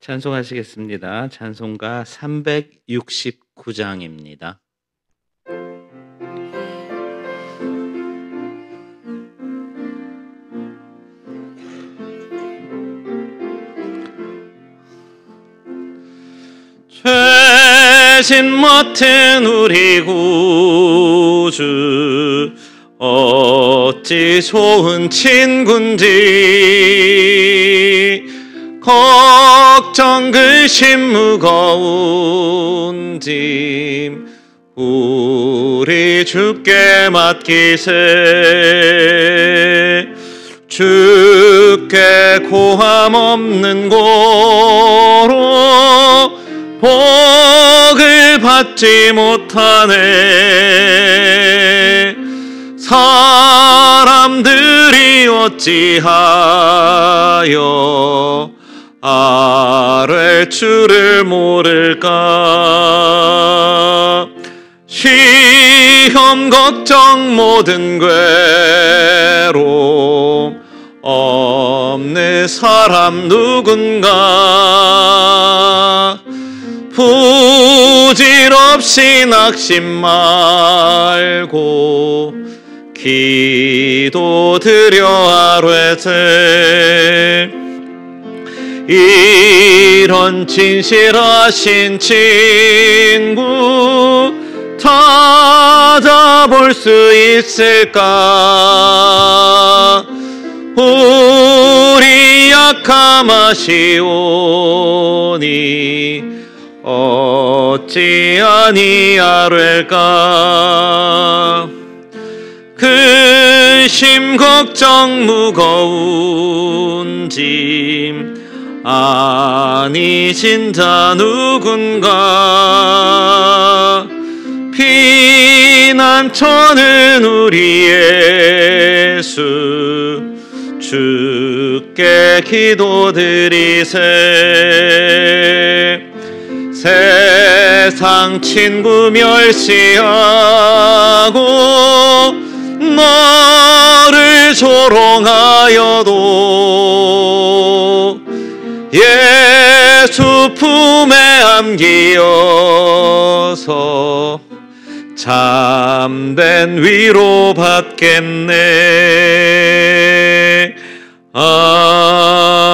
찬송하시겠습니다. 찬송가 369장입니다. 죄진 맡은 우리 구주 어찌 좋은 친군지, 걱정 근심 무거운 짐 우리 주께 맡기세. 주께 고함 없는 고로 복을 받지 못하네. 사람들이 어찌하여 아랠 줄을 모를까. 시험 걱정 모든 괴로움 없는 사람 누군가. 부질없이 낙심 말고 기도드려 아뢰세. 이런 진실하신 친구 찾아볼 수 있을까. 우리 약함 아시오니 어찌 아니하릴까. 근심 걱정 무거운 짐 아니신 자 누군가. 피난처는 우리 예수 주께 기도드리세. 세상 친구 멸시하고 너를 조롱하여도 예수 품에 안기어서 참된 위로 받겠네. 아멘.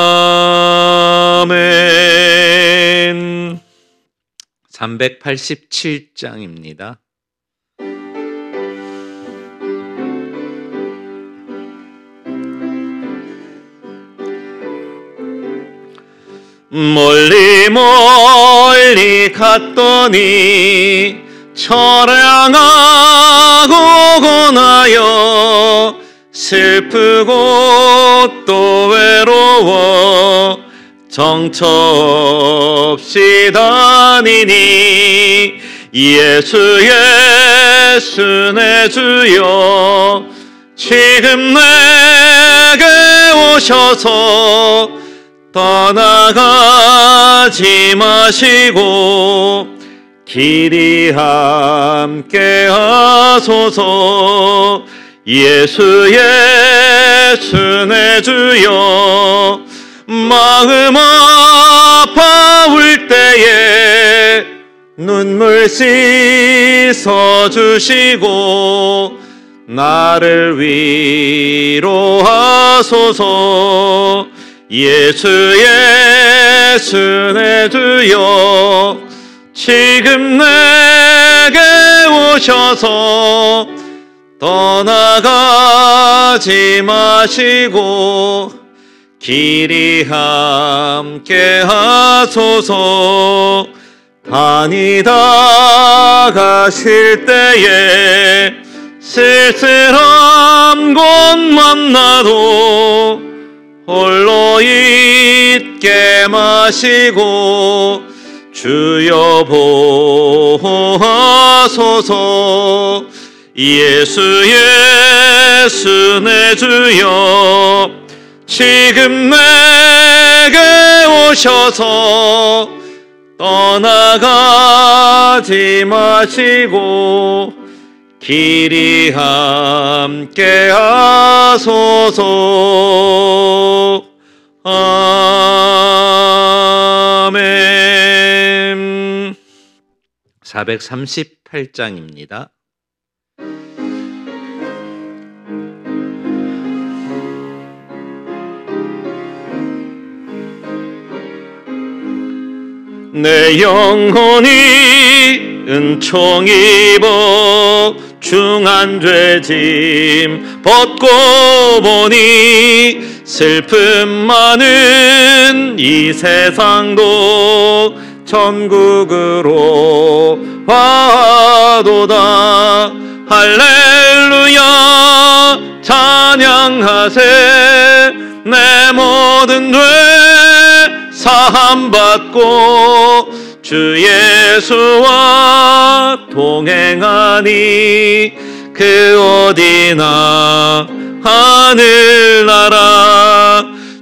387장입니다. 멀리 멀리 갔더니 처량하고 고나여 슬프고 또 외로워 정처 없이 다니니 예수 예수 내 주여 지금 내게 오셔서 떠나가지 마시고 길이 함께 하소서. 예수 예수 내 주여 마음 아파올 때에 눈물 씻어주시고 나를 위로하소서. 예수 예수 내 주여 지금 내게 오셔서 떠나가지 마시고 길이 함께 하소서. 다니다 가실 때에 쓸쓸한 곳 만나도 홀로 있게 마시고 주여 보호하소서. 예수 예수 내 주여 지금 내게 오셔서 떠나가지 마시고 길이 함께 하소서. 아멘. 438장입니다. 내 영혼이 은총 입어 중한 죄짐 벗고 보니 슬픔 많은 이 세상도 천국으로 화도다. 할렐루야 찬양하세. 내 모든 죄 사함받고 주 예수와 동행하니 그 어디나 하늘나라.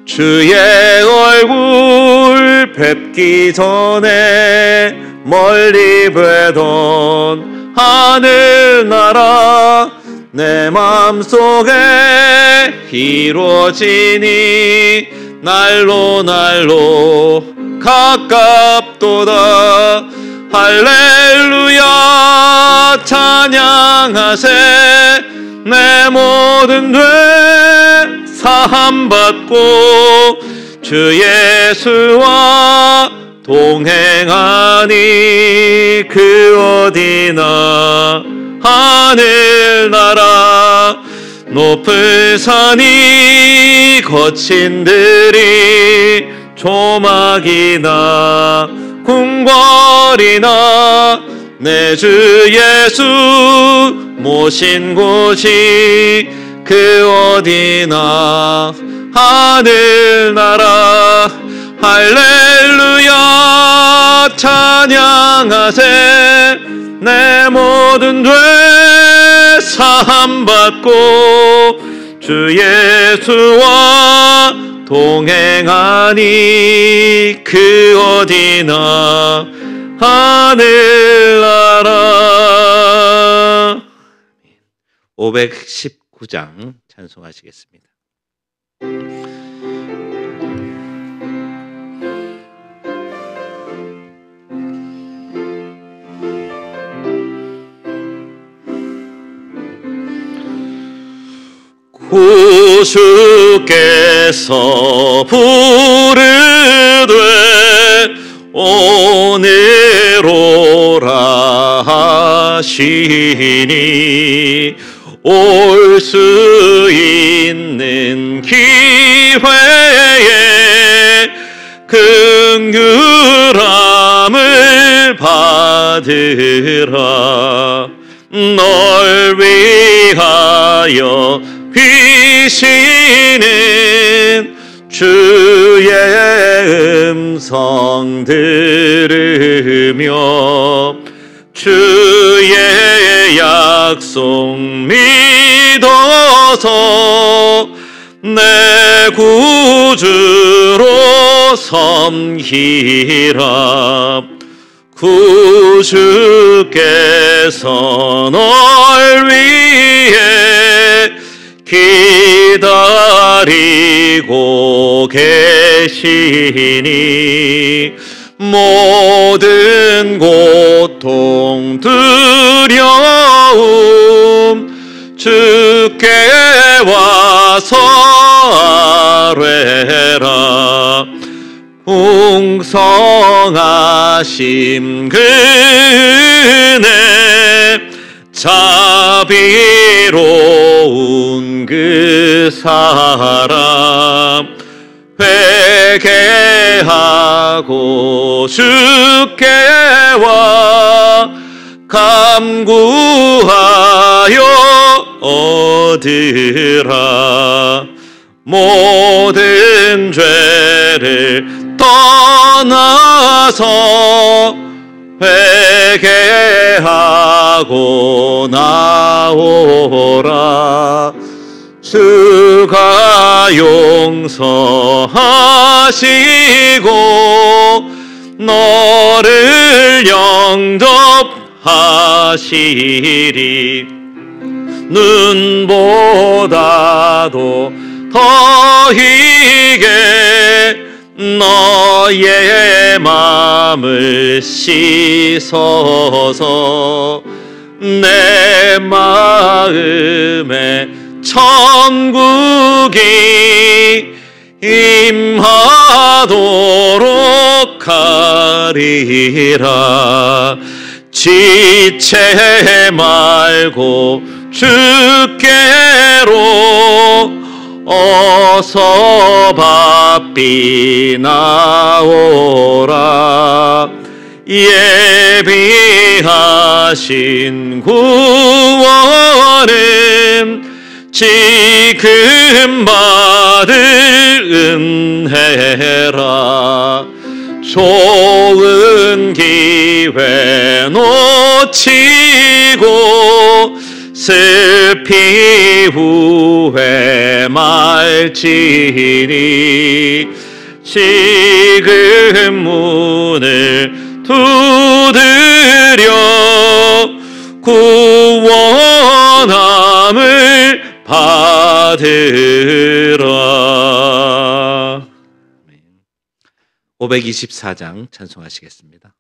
주의 얼굴 뵙기 전에 멀리 뵈던 하늘나라. 내 맘속에 이루어지니 날로 날로 가깝도다. 할렐루야 찬양하세. 내 모든 죄 사함받고 주 예수와 동행하니 그 어디나 하늘나라. 높은 산이 거친 들이 조막이나 궁궐이나 내 주 예수 모신 곳이 그 어디나 하늘나라. 할렐루야 찬양하세. 내 모든 죄 사함받고 주 예수와 동행하니 그 어디나 하늘나라. 519장 찬송하시겠습니다. 구주께서 부르되 오늘 오라 하시니 올 수 있는 기회에 긍휼함을 받으라. 널 위하여 비시는 주의 음성 들으며 주의 약속 믿어서 내 구주로 섬기라. 구주께서 널 위해 기다리고 계시니 모든 고통 두려움 주께 와서 아뢰라. 풍성하심 그 은혜 자비로운 그 사랑 회개하고 주께 와 감구하여 얻으라. 모든 죄를 떠나서 회개하고 나오라. 주가 용서하시고 너를 영접하시리. 눈보다도 더 희게 너의 마음을 씻어서 내 마음에 천국이 임하도록 하리라. 지체 말고 주께로 어서 바삐 나오라. 예비하신 구원은 지금 받을 은혜라. 좋은 기회 놓치고 슬피 후회 말지니 지금 문을 두드려 구원함을 받으라. 524장 찬송하시겠습니다.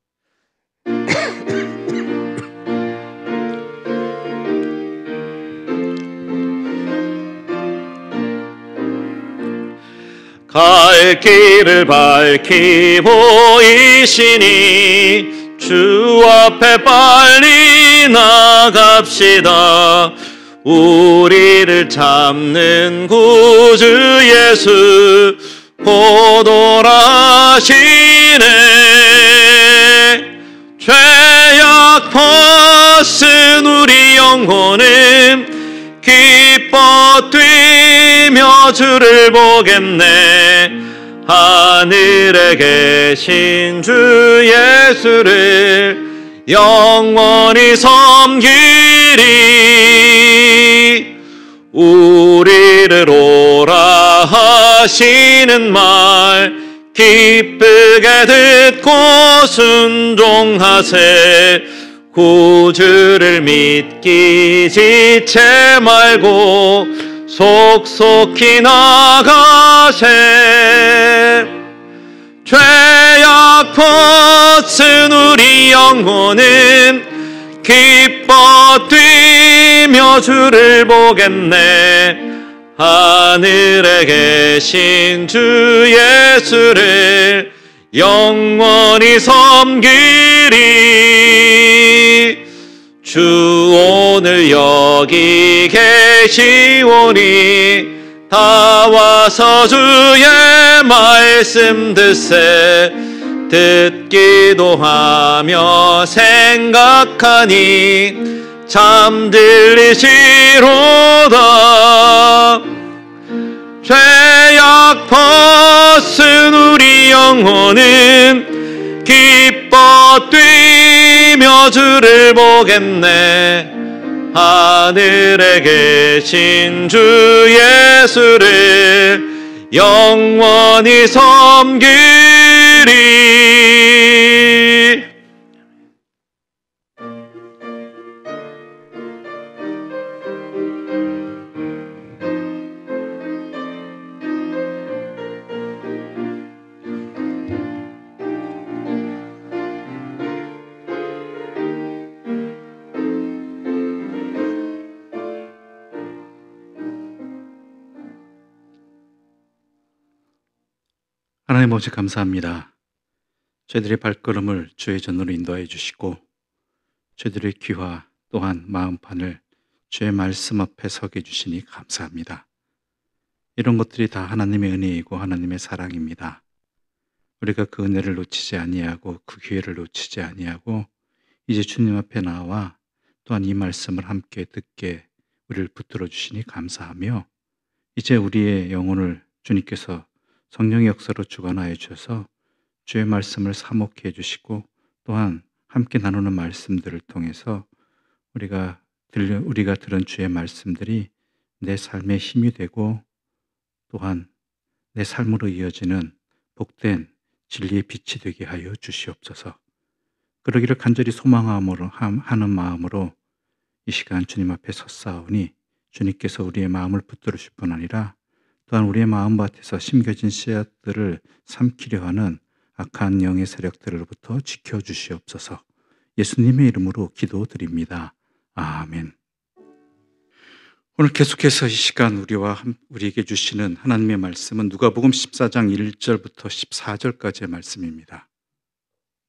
갈 길을 밝히 보이시니 주 앞에 빨리 나갑시다. 우리를 잡는 구주 예수 곧 오라시네. 죄악 벗은 우리 영혼은 기뻐 뛰며 주를 보겠네. 하늘에 계신 주 예수를 영원히 섬기리. 우리를 오라 하시는 말 기쁘게 듣고 순종하세. 구주를 믿기 지체 말고 속속히 나가세. 죄악 벗은 우리 영혼은 기뻐 뛰며 주를 보겠네. 하늘에 계신 주 예수를 영원히 섬기리. 주 오늘 여기 계시오니 다 와서 주의 말씀 듣세. 듣기도 하며 생각하니 잠들리시로다. 죄악 벗은 우리 영혼은 기뻐 뛰며 주를 보겠네. 하늘에 계신 주 예수를 영원히 섬기리. 하나님 아버지 감사합니다. 저희들의 발걸음을 주의 전으로 인도해 주시고 저희들의 귀와 또한 마음판을 주의 말씀 앞에 서게 주시니 감사합니다. 이런 것들이 다 하나님의 은혜이고 하나님의 사랑입니다. 우리가 그 은혜를 놓치지 아니하고 그 기회를 놓치지 아니하고 이제 주님 앞에 나와 또한 이 말씀을 함께 듣게 우리를 붙들어 주시니 감사하며 이제 우리의 영혼을 주님께서 성령의 역사로 주관하여 주셔서 주의 말씀을 사목해 주시고 또한 함께 나누는 말씀들을 통해서 우리가 들은 주의 말씀들이 내 삶의 힘이 되고 또한 내 삶으로 이어지는 복된 진리의 빛이 되게 하여 주시옵소서. 그러기를 간절히 하는 마음으로 이 시간 주님 앞에 섰사오니 주님께서 우리의 마음을 붙들으실 뿐 아니라 또한 우리의 마음밭에서 심겨진 씨앗들을 삼키려 하는 악한 영의 세력들로부터 지켜주시옵소서. 예수님의 이름으로 기도드립니다. 아멘. 오늘 계속해서 이 시간 우리에게 주시는 하나님의 말씀은 누가복음 14장 1절부터 14절까지의 말씀입니다.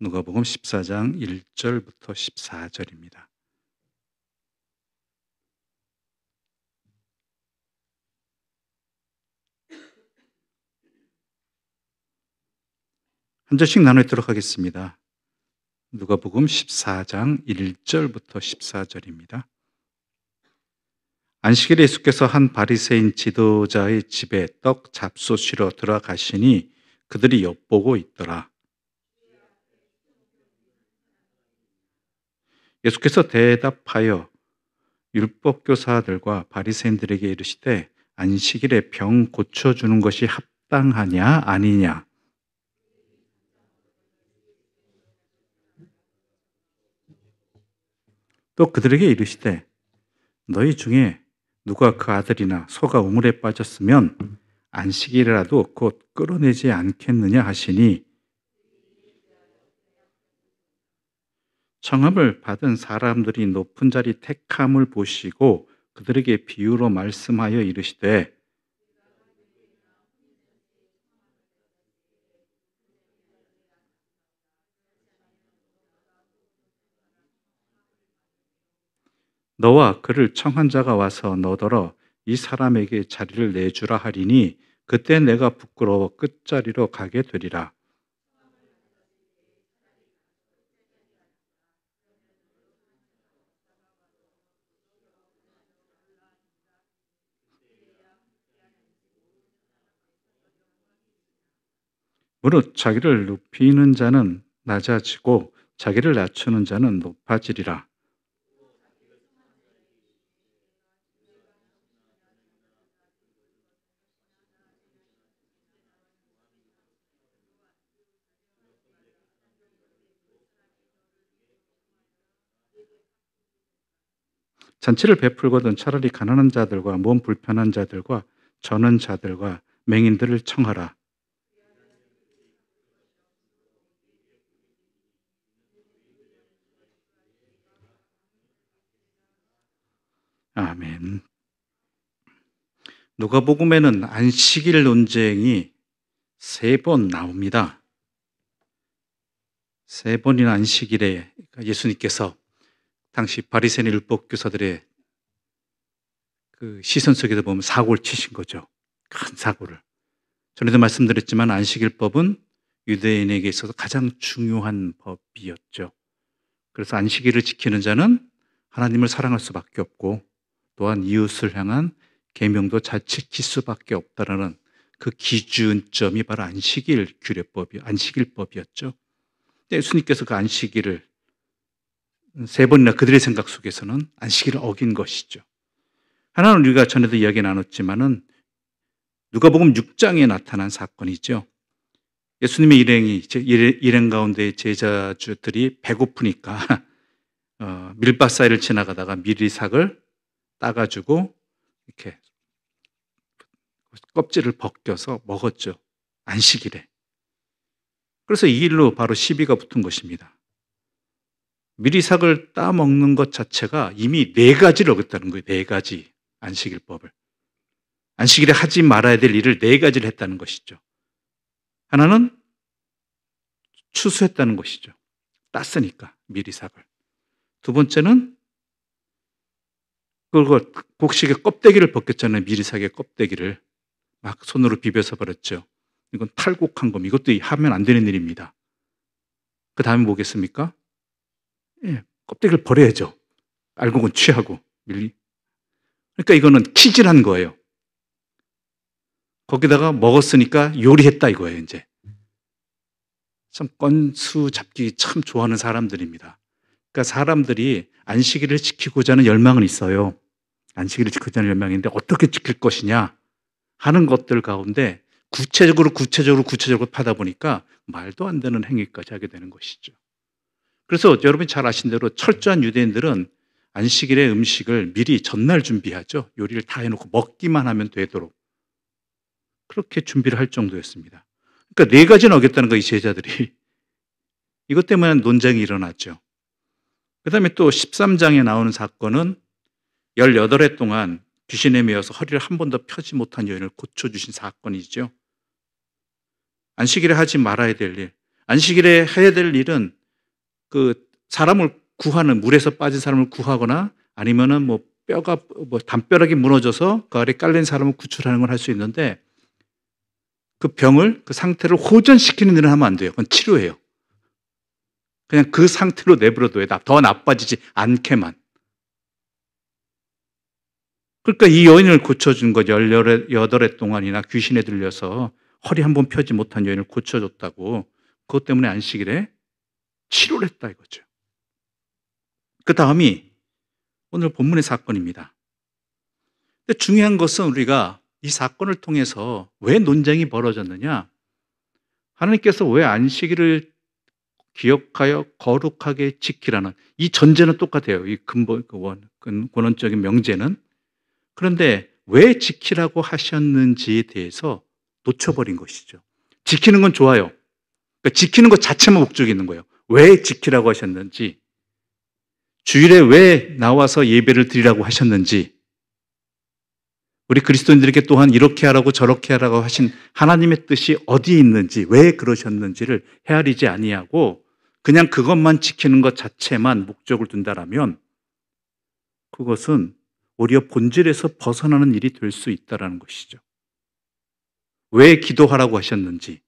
누가복음 14장 1절부터 14절입니다. 한 절씩 나누도록 하겠습니다. 누가복음 14장 1절부터 14절입니다. 안식일에 예수께서 한 바리새인 지도자의 집에 떡 잡수시러 들어가시니 그들이 엿보고 있더라. 예수께서 대답하여 율법교사들과 바리새인들에게 이르시되 안식일에 병 고쳐주는 것이 합당하냐 아니냐. 또 그들에게 이르시되 너희 중에 누가 그 아들이나 소가 우물에 빠졌으면 안식일이라도 곧 끌어내지 않겠느냐 하시니 청함을 받은 사람들이 높은 자리 택함을 보시고 그들에게 비유로 말씀하여 이르시되 너와 그를 청한 자가 와서 너더러 이 사람에게 자리를 내주라 하리니 그때 내가 부끄러워 끝자리로 가게 되리라. 무릇 자기를 높이는 자는 낮아지고 자기를 낮추는 자는 높아지리라. 잔치를 베풀거든 차라리 가난한 자들과 몸 불편한 자들과 저는 자들과 맹인들을 청하라. 아멘. 누가복음에는 안식일 논쟁이 3번 나옵니다. 3번이나 안식일에 예수님께서 당시 바리새인 율법교사들의 그 시선 속에서 보면 사고를 치신 거죠. 큰 사고를. 전에도 말씀드렸지만 안식일법은 유대인에게 있어서 가장 중요한 법이었죠. 그래서 안식일을 지키는 자는 하나님을 사랑할 수밖에 없고 또한 이웃을 향한 계명도 잘 지킬 수밖에 없다라는 그 기준점이 바로 안식일법이었죠. 예수님께서 그 안식일을 3번이나 그들의 생각 속에서는 안식일을 어긴 것이죠. 하나는 우리가 전에도 이야기 나눴지만은 누가복음 6장에 나타난 사건이죠. 예수님의 일행 가운데 제자들이 배고프니까 밀밭 사이를 지나가다가 미리삭을 따가지고 이렇게 껍질을 벗겨서 먹었죠. 안식일에. 그래서 이 일로 바로 시비가 붙은 것입니다. 미리삭을 따먹는 것 자체가 이미 4가지를 어겼다는 거예요. 4가지 안식일법을. 안식일에 하지 말아야 될 일을 4가지를 했다는 것이죠. 하나는 추수했다는 것이죠. 땄으니까 미리삭을. 두 번째는 그걸 곡식의 껍데기를 벗겼잖아요. 미리삭의 껍데기를 막 손으로 비벼서 버렸죠. 이건 탈곡한 겁니다. 이것도 하면 안 되는 일입니다. 그 다음에 뭐겠습니까? 껍데기를 버려야죠. 알곡은 취하고. 그러니까 이거는 키질한 거예요. 거기다가 먹었으니까 요리했다 이거예요, 이제. 참 건수 잡기 참 좋아하는 사람들입니다. 그러니까 사람들이 안식일을 지키고자 하는 열망은 있어요. 안식일을 지키고자 하는 열망인데 어떻게 지킬 것이냐 하는 것들 가운데 구체적으로 파다 보니까 말도 안 되는 행위까지 하게 되는 것이죠. 그래서 여러분이 잘 아신 대로 철저한 유대인들은 안식일의 음식을 미리 전날 준비하죠. 요리를 다 해놓고 먹기만 하면 되도록. 그렇게 준비를 할 정도였습니다. 그러니까 네 가지는 어겼다는 거, 이 제자들이. 이것 때문에 논쟁이 일어났죠. 그 다음에 또 13장에 나오는 사건은 18해 동안 귀신에 매여서 허리를 한 번도 펴지 못한 여인을 고쳐주신 사건이죠. 안식일에 하지 말아야 될 일. 안식일에 해야 될 일은 그 사람을 구하는, 물에서 빠진 사람을 구하거나 아니면은 뭐 뼈가 담벼락이 무너져서 그 아래 깔린 사람을 구출하는 걸 할 수 있는데, 그 병을, 그 상태를 호전시키는 일을 하면 안 돼요. 그건 치료예요. 그냥 그 상태로 내버려둬야 돼. 더 나빠지지 않게만. 그러니까 이 여인을 고쳐준 것, 18해 동안이나 귀신에 들려서 허리 한 번 펴지 못한 여인을 고쳐줬다고, 그것 때문에 안식일에 치료를 했다 이거죠. 그 다음이 오늘 본문의 사건입니다. 근데 중요한 것은 우리가 이 사건을 통해서 왜 논쟁이 벌어졌느냐? 하나님께서 왜 안식일을 기억하여 거룩하게 지키라는, 이 전제는 똑같아요. 이 근원적인 명제는. 그런데 왜 지키라고 하셨는지에 대해서 놓쳐버린 것이죠. 지키는 건 좋아요. 그러니까 지키는 것 자체만 목적이 있는 거예요. 왜 지키라고 하셨는지, 주일에 왜 나와서 예배를 드리라고 하셨는지, 우리 그리스도인들에게 또한 이렇게 하라고 저렇게 하라고 하신 하나님의 뜻이 어디에 있는지, 왜 그러셨는지를 헤아리지 아니하고 그냥 그것만 지키는 것 자체만 목적을 둔다라면 그것은 오히려 본질에서 벗어나는 일이 될 수 있다는 것이죠. 왜 기도하라고 하셨는지,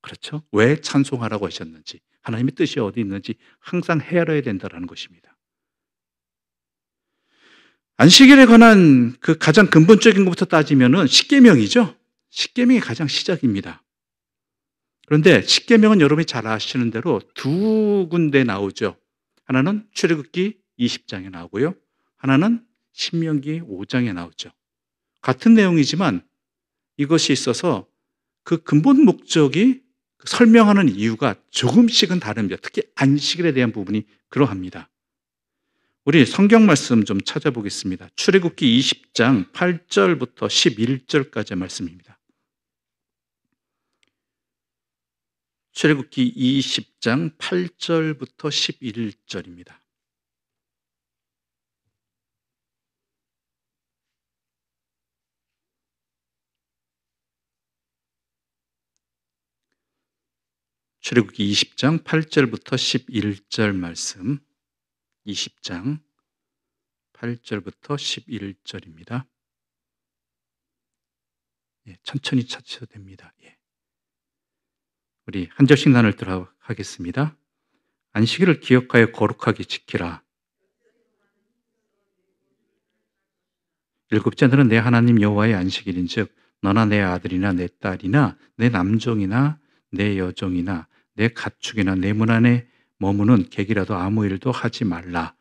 그렇죠? 왜 찬송하라고 하셨는지, 하나님의 뜻이 어디 있는지 항상 헤아려야 된다는 것입니다. 안식일에 관한 그 가장 근본적인 것부터 따지면은 십계명이죠. 십계명이 가장 시작입니다. 그런데 십계명은 여러분이 잘 아시는 대로 두 군데 나오죠. 하나는 출애굽기 20장에 나오고요. 하나는 신명기 5장에 나오죠. 같은 내용이지만 이것이 있어서 그 근본 목적이 설명하는 이유가 조금씩은 다릅니다. 특히 안식일에 대한 부분이 그러합니다. 우리 성경 말씀 좀 찾아보겠습니다. 출애굽기 20장 8절부터 11절까지의 말씀입니다. 출애굽기 20장 8절부터 11절입니다. 출애굽기 20장 8절부터 11절 말씀, 20장 8절부터 11절입니다. 예, 천천히 찾으셔도 됩니다. 예. 우리 한 절씩 나누도록 하겠습니다. 안식일을 기억하여 거룩하게 지키라. 일곱째 날은 내 하나님 여호와의 안식일인즉 너나 내 아들이나 내 딸이나 내 남종이나 내 여종이나 내 가축이나 내 문 안에 머무는 객이라도 아무 일도 하지 말라.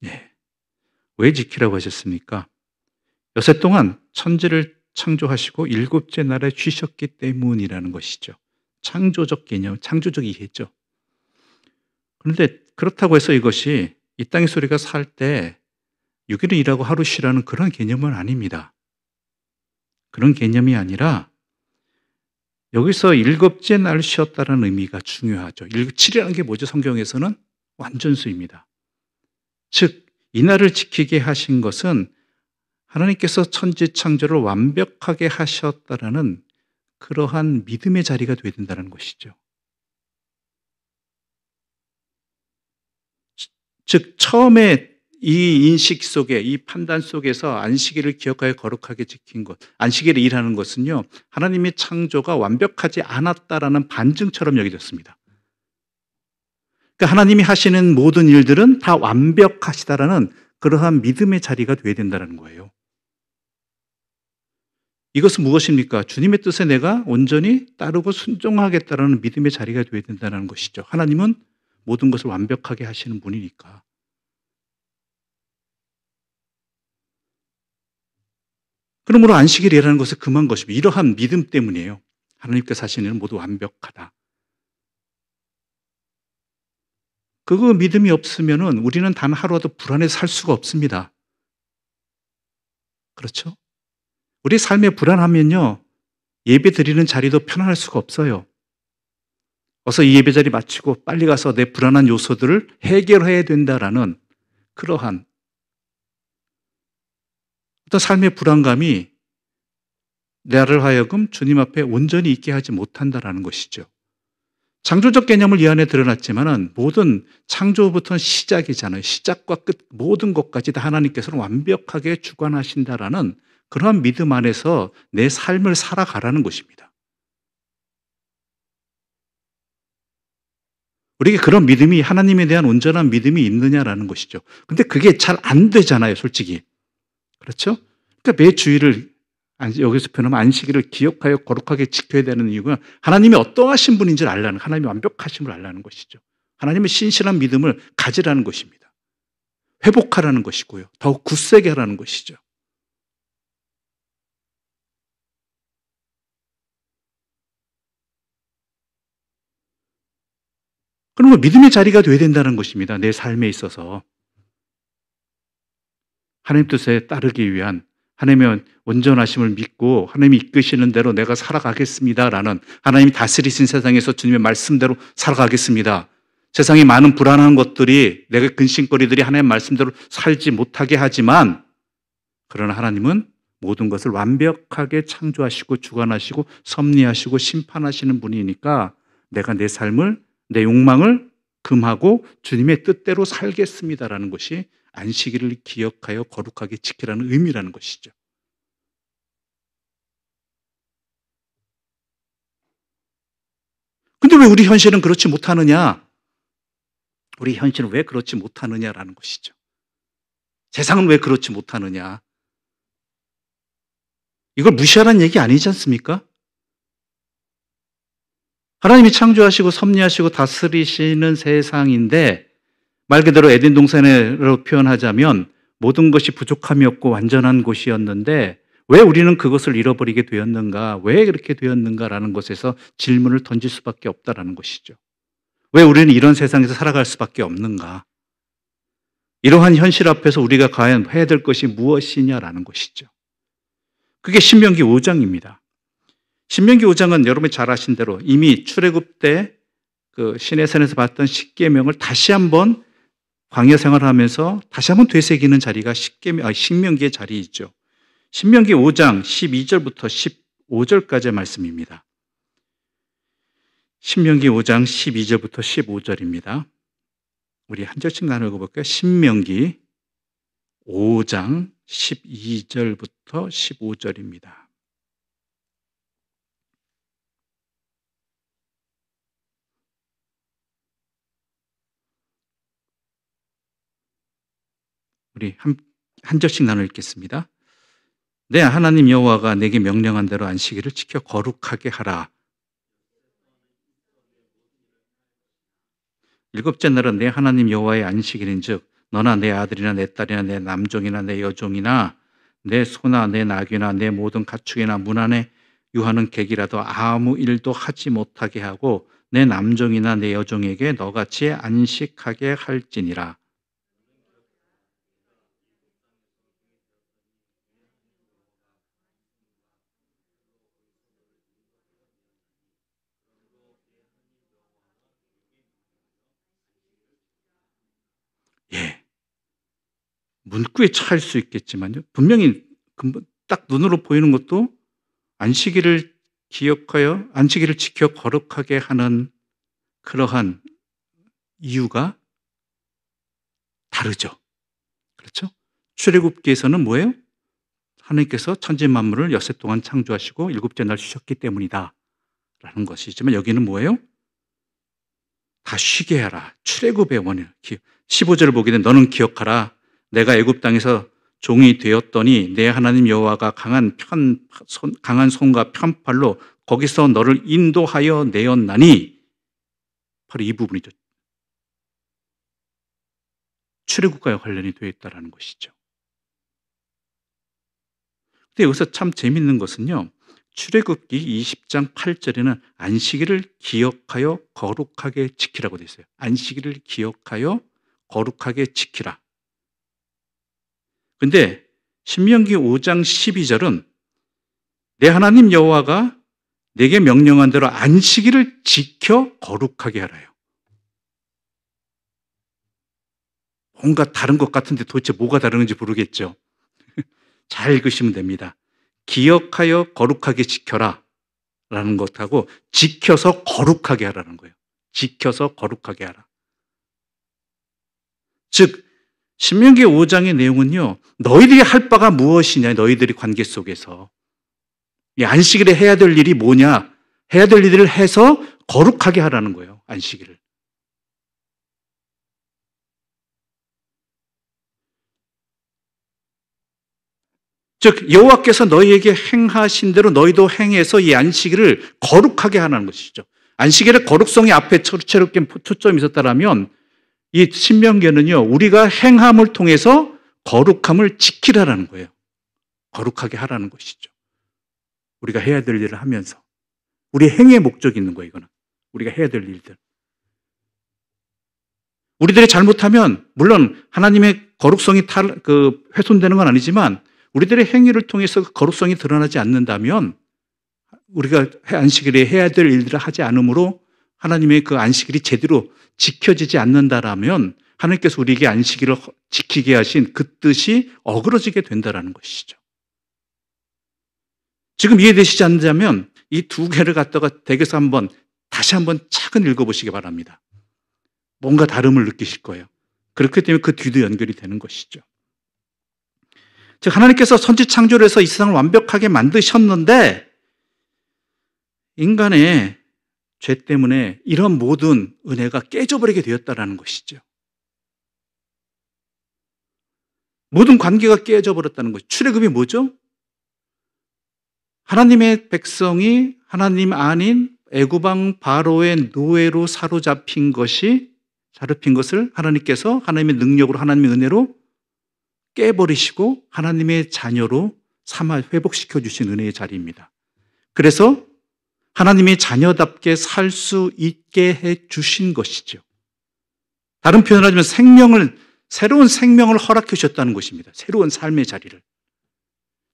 예. 왜 지키라고 하셨습니까? 여세 동안 천지를 창조하시고 일곱째 날에 쉬셨기 때문이라는 것이죠. 창조적 개념, 창조적 이해죠. 그런데 그렇다고 해서 이것이 이 땅의 소리가 살 때 6일은 일하고 하루 쉬라는 그런 개념은 아닙니다. 그런 개념이 아니라 여기서 일곱째 날 쉬었다는 의미가 중요하죠. 7이라는 게 뭐죠? 성경에서는 완전수입니다. 즉 이날을 지키게 하신 것은 하나님께서 천지 창조를 완벽하게 하셨다라는 그러한 믿음의 자리가 되어야 된다는 것이죠. 즉 처음에 이 인식 속에, 이 판단 속에서 안식일을 기억하여 거룩하게 지킨 것, 안식일을 일하는 것은요, 하나님의 창조가 완벽하지 않았다라는 반증처럼 여겨졌습니다. 그러니까 하나님이 하시는 모든 일들은 다 완벽하시다라는 그러한 믿음의 자리가 되어야 된다는 거예요. 이것은 무엇입니까? 주님의 뜻에 내가 온전히 따르고 순종하겠다라는 믿음의 자리가 되어야 된다는 것이죠. 하나님은 모든 것을 완벽하게 하시는 분이니까. 그러므로 안식일이라는 것은 금한 것입니다. 이러한 믿음 때문이에요. 하나님께서 하시는 일은 모두 완벽하다. 그 믿음이 없으면 우리는 단 하루라도 불안해서 살 수가 없습니다. 그렇죠? 우리 삶에 불안하면요, 예배 드리는 자리도 편안할 수가 없어요. 어서 이 예배 자리 마치고 빨리 가서 내 불안한 요소들을 해결해야 된다라는 그러한 어떤 삶의 불안감이 나를 하여금 주님 앞에 온전히 있게 하지 못한다라는 것이죠. 창조적 개념을 이 안에 드러났지만은 모든 창조부터는 시작이잖아요. 시작과 끝 모든 것까지 다 하나님께서는 완벽하게 주관하신다라는 그러한 믿음 안에서 내 삶을 살아가라는 것입니다. 우리에게 그런 믿음이, 하나님에 대한 온전한 믿음이 있느냐라는 것이죠. 근데 그게 잘 안 되잖아요, 솔직히. 그렇죠? 그러니까 매 주일을, 여기서 표현하면 안식일을 기억하여 거룩하게 지켜야 되는 이유가 하나님이 어떠하신 분인지를 알라는, 하나님의 완벽하심을 알라는 것이죠. 하나님의 신실한 믿음을 가지라는 것입니다. 회복하라는 것이고요. 더욱 굳세게 하라는 것이죠. 그러면 믿음의 자리가 되어야 된다는 것입니다. 내 삶에 있어서. 하나님 뜻에 따르기 위한, 하나님의 온전하심을 믿고 하나님이 이끄시는 대로 내가 살아가겠습니다라는, 하나님이 다스리신 세상에서 주님의 말씀대로 살아가겠습니다. 세상에 많은 불안한 것들이, 내가 근심거리들이 하나님의 말씀대로 살지 못하게 하지만, 그러나 하나님은 모든 것을 완벽하게 창조하시고 주관하시고 섭리하시고 심판하시는 분이니까 내가 내 삶을, 내 욕망을 금하고 주님의 뜻대로 살겠습니다라는 것이 안식일을 기억하여 거룩하게 지키라는 의미라는 것이죠. 근데 왜 우리 현실은 그렇지 못하느냐? 우리 현실은 왜 그렇지 못하느냐라는 것이죠. 세상은 왜 그렇지 못하느냐? 이걸 무시하라는 얘기 아니지 않습니까? 하나님이 창조하시고 섭리하시고 다스리시는 세상인데, 말 그대로 에덴 동산으로 표현하자면 모든 것이 부족함이 없고 완전한 곳이었는데 왜 우리는 그것을 잃어버리게 되었는가? 왜 그렇게 되었는가라는 것에서 질문을 던질 수밖에 없다라는 것이죠. 왜 우리는 이런 세상에서 살아갈 수밖에 없는가? 이러한 현실 앞에서 우리가 과연 해야 될 것이 무엇이냐라는 것이죠. 그게 신명기 5장입니다. 신명기 5장은 여러분이 잘 아신 대로 이미 출애굽 때 그 시내산에서 봤던 십계명을 다시 한번 광야 생활을 하면서 다시 한번 되새기는 자리가 신명기의 자리이죠. 신명기 5장 12절부터 15절까지의 말씀입니다. 신명기 5장 12절부터 15절입니다. 우리 한 절씩 나눠 읽어볼까요? 신명기 5장 12절부터 15절입니다. 우리 한 절씩 나눠 읽겠습니다. 내 하나님 여호와가 내게 명령한 대로 안식일을 지켜 거룩하게 하라. 일곱째 날은 내 하나님 여호와의 안식일인즉 너나 내 아들이나 내 딸이나 내 남종이나 내 여종이나 내 소나 내 나귀나 내 모든 가축이나 문 안에 유하는 객이라도 아무 일도 하지 못하게 하고 내 남종이나 내 여종에게 너같이 안식하게 할지니라. 예, 문구에 차일 수 있겠지만요. 분명히 딱 눈으로 보이는 것도 안식일을 기억하여 안식일을 지켜 거룩하게 하는 그러한 이유가 다르죠. 그렇죠? 출애굽기에서는 뭐예요? 하나님께서 천지 만물을 엿새 동안 창조하시고 일곱째 날 쉬셨기 때문이다 라는 것이지만 여기는 뭐예요? 다 쉬게 하라. 출애굽의 원인. 15절을 보게 되면 너는 기억하라. 내가 애굽 땅에서 종이 되었더니 내 하나님 여호와가 강한 손과 편팔로 거기서 너를 인도하여 내었나니, 바로 이 부분이죠. 출애굽과 관련이 되어 있다는 것이죠. 근데 여기서 참 재밌는 것은요, 출애굽기 20장 8절에는 안식일을 기억하여 거룩하게 지키라고 되어 있어요. 안식일을 기억하여 거룩하게 지키라. 근데 신명기 5장 12절은 내 하나님 여호와가 내게 명령한 대로 안식일을 지켜 거룩하게 하라요. 뭔가 다른 것 같은데 도대체 뭐가 다른 건지 모르겠죠. 잘 읽으시면 됩니다. 기억하여 거룩하게 지켜라 라는 것하고 지켜서 거룩하게 하라는 거예요. 지켜서 거룩하게 하라. 즉 신명기 5장의 내용은요, 너희들이 할 바가 무엇이냐, 너희들이 관계 속에서 이 안식일에 해야 될 일이 뭐냐, 해야 될 일을 해서 거룩하게 하라는 거예요. 안식일을. 즉 여호와께서 너희에게 행하신 대로 너희도 행해서 이 안식일을 거룩하게 하라는 것이죠. 안식일의 거룩성이 앞에 초점이 있었다면 이 신명기는요, 우리가 행함을 통해서 거룩함을 지키라는 거예요. 거룩하게 하라는 것이죠. 우리가 해야 될 일을 하면서 우리 행의 목적이 있는 거예요. 이거는 우리가 해야 될 일들. 우리들이 잘못하면 물론 하나님의 거룩성이 훼손되는 건 아니지만 우리들의 행위를 통해서 그 거룩성이 드러나지 않는다면 우리가 안식일에 해야 될 일들을 하지 않으므로 하나님의 그 안식일이 제대로 지켜지지 않는다라면 하나님께서 우리에게 안식일을 지키게 하신 그 뜻이 어그러지게 된다라는 것이죠. 지금 이해되시지 않는다면 이 두 개를 갖다가 댁에서 다시 한번 차근 읽어보시기 바랍니다. 뭔가 다름을 느끼실 거예요. 그렇기 때문에 그 뒤도 연결이 되는 것이죠. 즉 하나님께서 선지 창조를 해서 이 세상을 완벽하게 만드셨는데 인간의 죄 때문에 이런 모든 은혜가 깨져버리게 되었다는 것이죠. 모든 관계가 깨져버렸다는 것이죠. 출애굽이 뭐죠? 하나님의 백성이 하나님 아닌 애굽왕 바로의 노예로 사로잡힌 것을 하나님께서 하나님의 능력으로 하나님의 은혜로 깨버리시고 하나님의 자녀로 삼아 회복시켜 주신 은혜의 자리입니다. 그래서 하나님의 자녀답게 살 수 있게 해 주신 것이죠. 다른 표현을 하자면 새로운 생명을 허락해 주셨다는 것입니다. 새로운 삶의 자리를.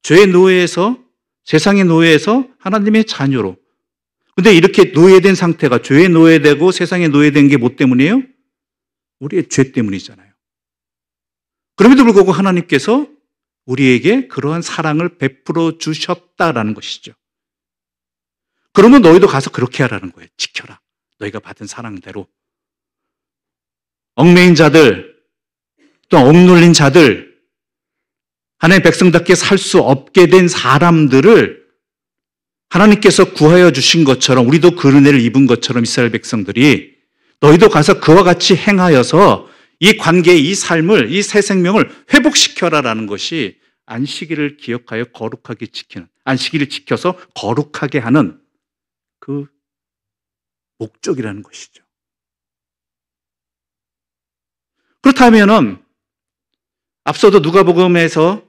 죄의 노예에서, 세상의 노예에서 하나님의 자녀로. 근데 이렇게 노예된 상태가, 죄의 노예되고 세상의 노예된 게 뭐 때문이에요? 우리의 죄 때문이잖아요. 그럼에도 불구하고 하나님께서 우리에게 그러한 사랑을 베풀어 주셨다라는 것이죠. 그러면 너희도 가서 그렇게 하라는 거예요. 지켜라. 너희가 받은 사랑대로. 얽매인 자들, 또 억눌린 자들, 하나님의 백성답게 살 수 없게 된 사람들을 하나님께서 구하여 주신 것처럼 우리도 그 은혜를 입은 것처럼 이스라엘 백성들이 너희도 가서 그와 같이 행하여서 이 관계, 이 삶을, 이 새 생명을 회복시켜라라는 것이 안식일을 기억하여 거룩하게 지키는, 안식일을 지켜서 거룩하게 하는 그 목적이라는 것이죠. 그렇다면은 앞서도 누가복음에서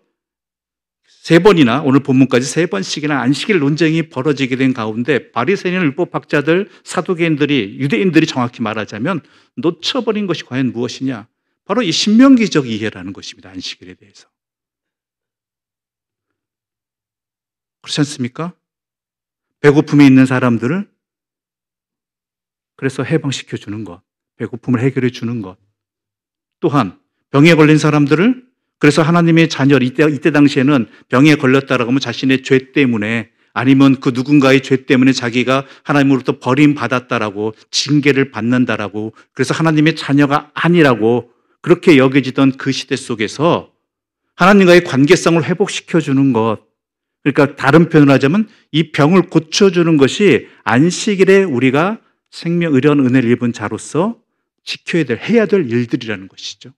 3번이나 오늘 본문까지 3번씩이나 안식일 논쟁이 벌어지게 된 가운데 바리새인 율법학자들, 사두개인들이, 유대인들이 정확히 말하자면 놓쳐버린 것이 과연 무엇이냐? 바로 이 신명기적 이해라는 것입니다. 안식일에 대해서. 그렇지 않습니까? 배고픔이 있는 사람들을 그래서 해방시켜 주는 것, 배고픔을 해결해 주는 것. 또한 병에 걸린 사람들을 그래서 하나님의 자녀, 이때 당시에는 병에 걸렸다라고 하면 자신의 죄 때문에 아니면 그 누군가의 죄 때문에 자기가 하나님으로부터 버림받았다라고 징계를 받는다라고 그래서 하나님의 자녀가 아니라고 그렇게 여겨지던 그 시대 속에서 하나님과의 관계성을 회복시켜주는 것, 그러니까 다른 표현을 하자면 이 병을 고쳐주는 것이 안식일에 우리가 생명, 의련, 은혜를 입은 자로서 지켜야 될, 해야 될 일들이라는 것이죠.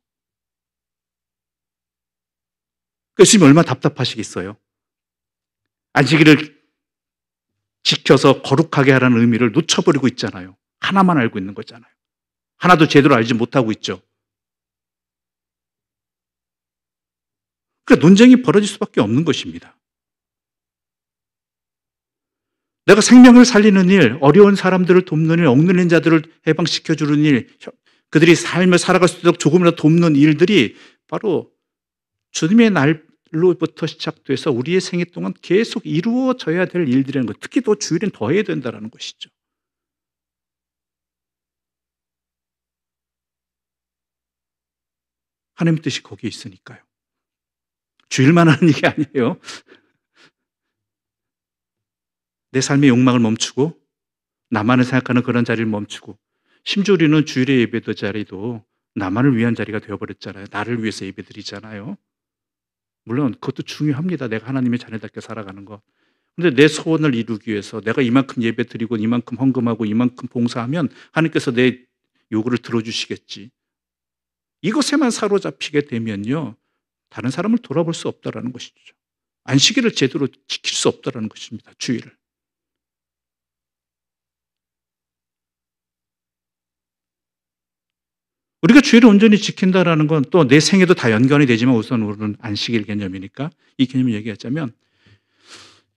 교수님 얼마나 답답하시겠어요? 안식일을 지켜서 거룩하게 하라는 의미를 놓쳐버리고 있잖아요. 하나만 알고 있는 거잖아요. 하나도 제대로 알지 못하고 있죠. 그러니까 논쟁이 벌어질 수밖에 없는 것입니다. 내가 생명을 살리는 일, 어려운 사람들을 돕는 일, 억눌린 자들을 해방시켜주는 일, 그들이 삶을 살아갈 수 있도록 조금이라도 돕는 일들이 바로 주님의 날로부터 시작돼서 우리의 생애 동안 계속 이루어져야 될 일들이라는 것, 특히 또 주일엔 더 해야 된다는 것이죠. 하나님의 뜻이 거기에 있으니까요. 주일만 하는 얘기 아니에요. 내 삶의 욕망을 멈추고 나만을 생각하는 그런 자리를 멈추고, 심지어 우리는 주일의 예배드 자리도 나만을 위한 자리가 되어버렸잖아요. 나를 위해서 예배드리잖아요. 물론 그것도 중요합니다. 내가 하나님의 자녀답게 살아가는 것. 그런데 내 소원을 이루기 위해서 내가 이만큼 예배드리고 이만큼 헌금하고 이만큼 봉사하면 하나님께서 내 요구를 들어주시겠지. 이것에만 사로잡히게 되면요, 다른 사람을 돌아볼 수 없다라는 것이죠. 안식일을 제대로 지킬 수 없다라는 것입니다. 주일을. 우리가 주일을 온전히 지킨다라는 건 또 내 생애도 다 연관이 되지만 우선 우리는 안식일 개념이니까 이 개념을 얘기하자면,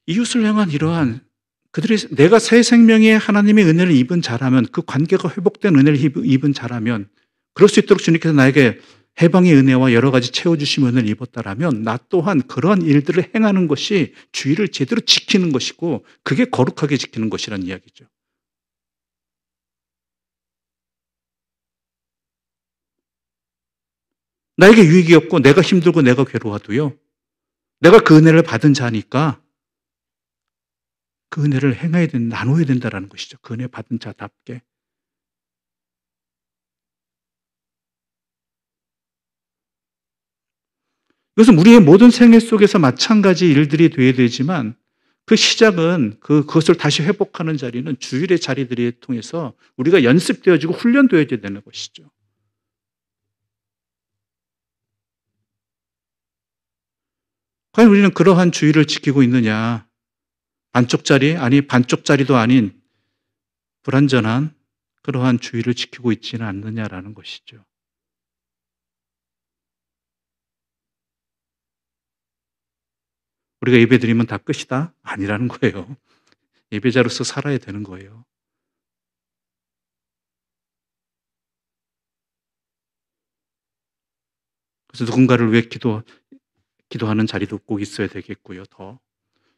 이웃을 향한 이러한 그들이 내가 새 생명의 하나님의 은혜를 입은 자라면, 그 관계가 회복된 은혜를 입은 자라면, 그럴 수 있도록 주님께서 나에게 해방의 은혜와 여러 가지 채워주신 은혜를 입었다라면 나 또한 그러한 일들을 행하는 것이 주일을 제대로 지키는 것이고, 그게 거룩하게 지키는 것이라는 이야기죠. 나에게 유익이 없고 내가 힘들고 내가 괴로워도요, 내가 그 은혜를 받은 자니까 그 은혜를 나눠야 된다는 것이죠. 그 은혜 받은 자답게. 이것은 우리의 모든 생애 속에서 마찬가지 일들이 되어야 되지만, 그 시작은 그것을 다시 회복하는 자리는 주일의 자리들을 통해서 우리가 연습되어지고 훈련되어야 되는 것이죠. 과연 우리는 그러한 주의를 지키고 있느냐? 반쪽짜리, 아니 반쪽짜리도 아닌 불완전한 그러한 주의를 지키고 있지는 않느냐라는 것이죠. 우리가 예배드리면 다 끝이다? 아니라는 거예요. 예배자로서 살아야 되는 거예요. 그래서 누군가를 위해 기도하는 자리도 꼭 있어야 되겠고요.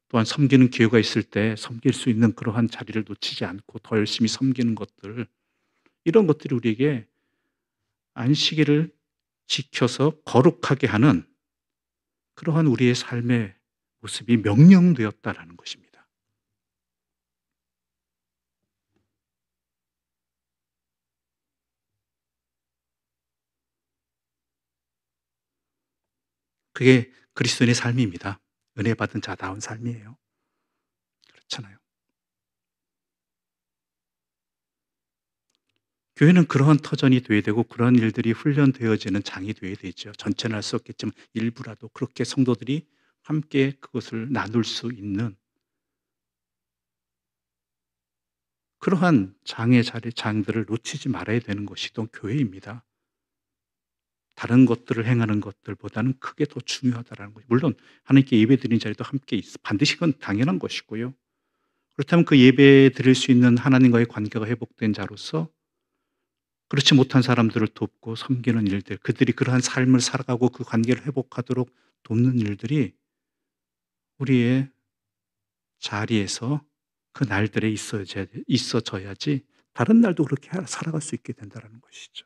또한 섬기는 기회가 있을 때 섬길 수 있는 그러한 자리를 놓치지 않고 더 열심히 섬기는 것들, 이런 것들이 우리에게 안식일을 지켜서 거룩하게 하는 그러한 우리의 삶의 모습이 명령되었다라는 것입니다. 그게 그리스도인의 삶입니다. 은혜 받은 자다운 삶이에요. 그렇잖아요. 교회는 그러한 터전이 되어야 되고 그런 일들이 훈련되어지는 장이 되어야 되죠. 전체는 할 수 없겠지만 일부라도 그렇게 성도들이 함께 그것을 나눌 수 있는 그러한 장들을 놓치지 말아야 되는 것이 또 교회입니다. 다른 것들을 행하는 것들보다는 크게 더 중요하다는 거죠. 물론 하나님께 예배 드리는 자리도 함께 반드시 그건 당연한 것이고요. 그렇다면 그 예배 드릴 수 있는 하나님과의 관계가 회복된 자로서 그렇지 못한 사람들을 돕고 섬기는 일들, 그들이 그러한 삶을 살아가고 그 관계를 회복하도록 돕는 일들이 우리의 자리에서 그 날들에 있어져야지 다른 날도 그렇게 살아갈 수 있게 된다는 것이죠.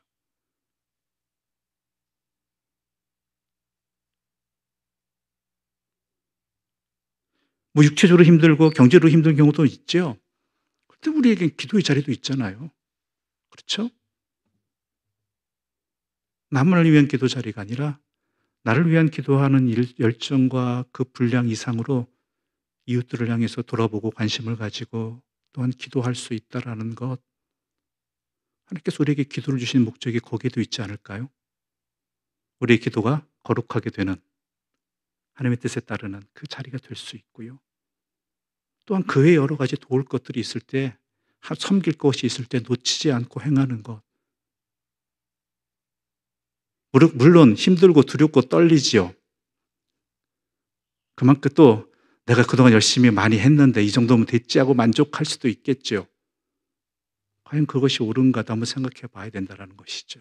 뭐 육체적으로 힘들고 경제로 힘든 경우도 있죠. 그런데 우리에겐 기도의 자리도 있잖아요. 그렇죠? 남을 위한 기도 자리가 아니라 나를 위한 기도하는 열정과 그 분량 이상으로 이웃들을 향해서 돌아보고 관심을 가지고 또한 기도할 수 있다라는 것, 하나님께서 우리에게 기도를 주신 목적이 거기에도 있지 않을까요? 우리의 기도가 거룩하게 되는 하나님의 뜻에 따르는 그 자리가 될 수 있고요. 또한 그 외에 여러 가지 도울 것들이 있을 때, 섬길 것이 있을 때 놓치지 않고 행하는 것. 물론 힘들고 두렵고 떨리지요. 그만큼 또 내가 그동안 열심히 많이 했는데 이 정도면 됐지 하고 만족할 수도 있겠죠. 과연 그것이 옳은가도 한번 생각해 봐야 된다는 것이죠.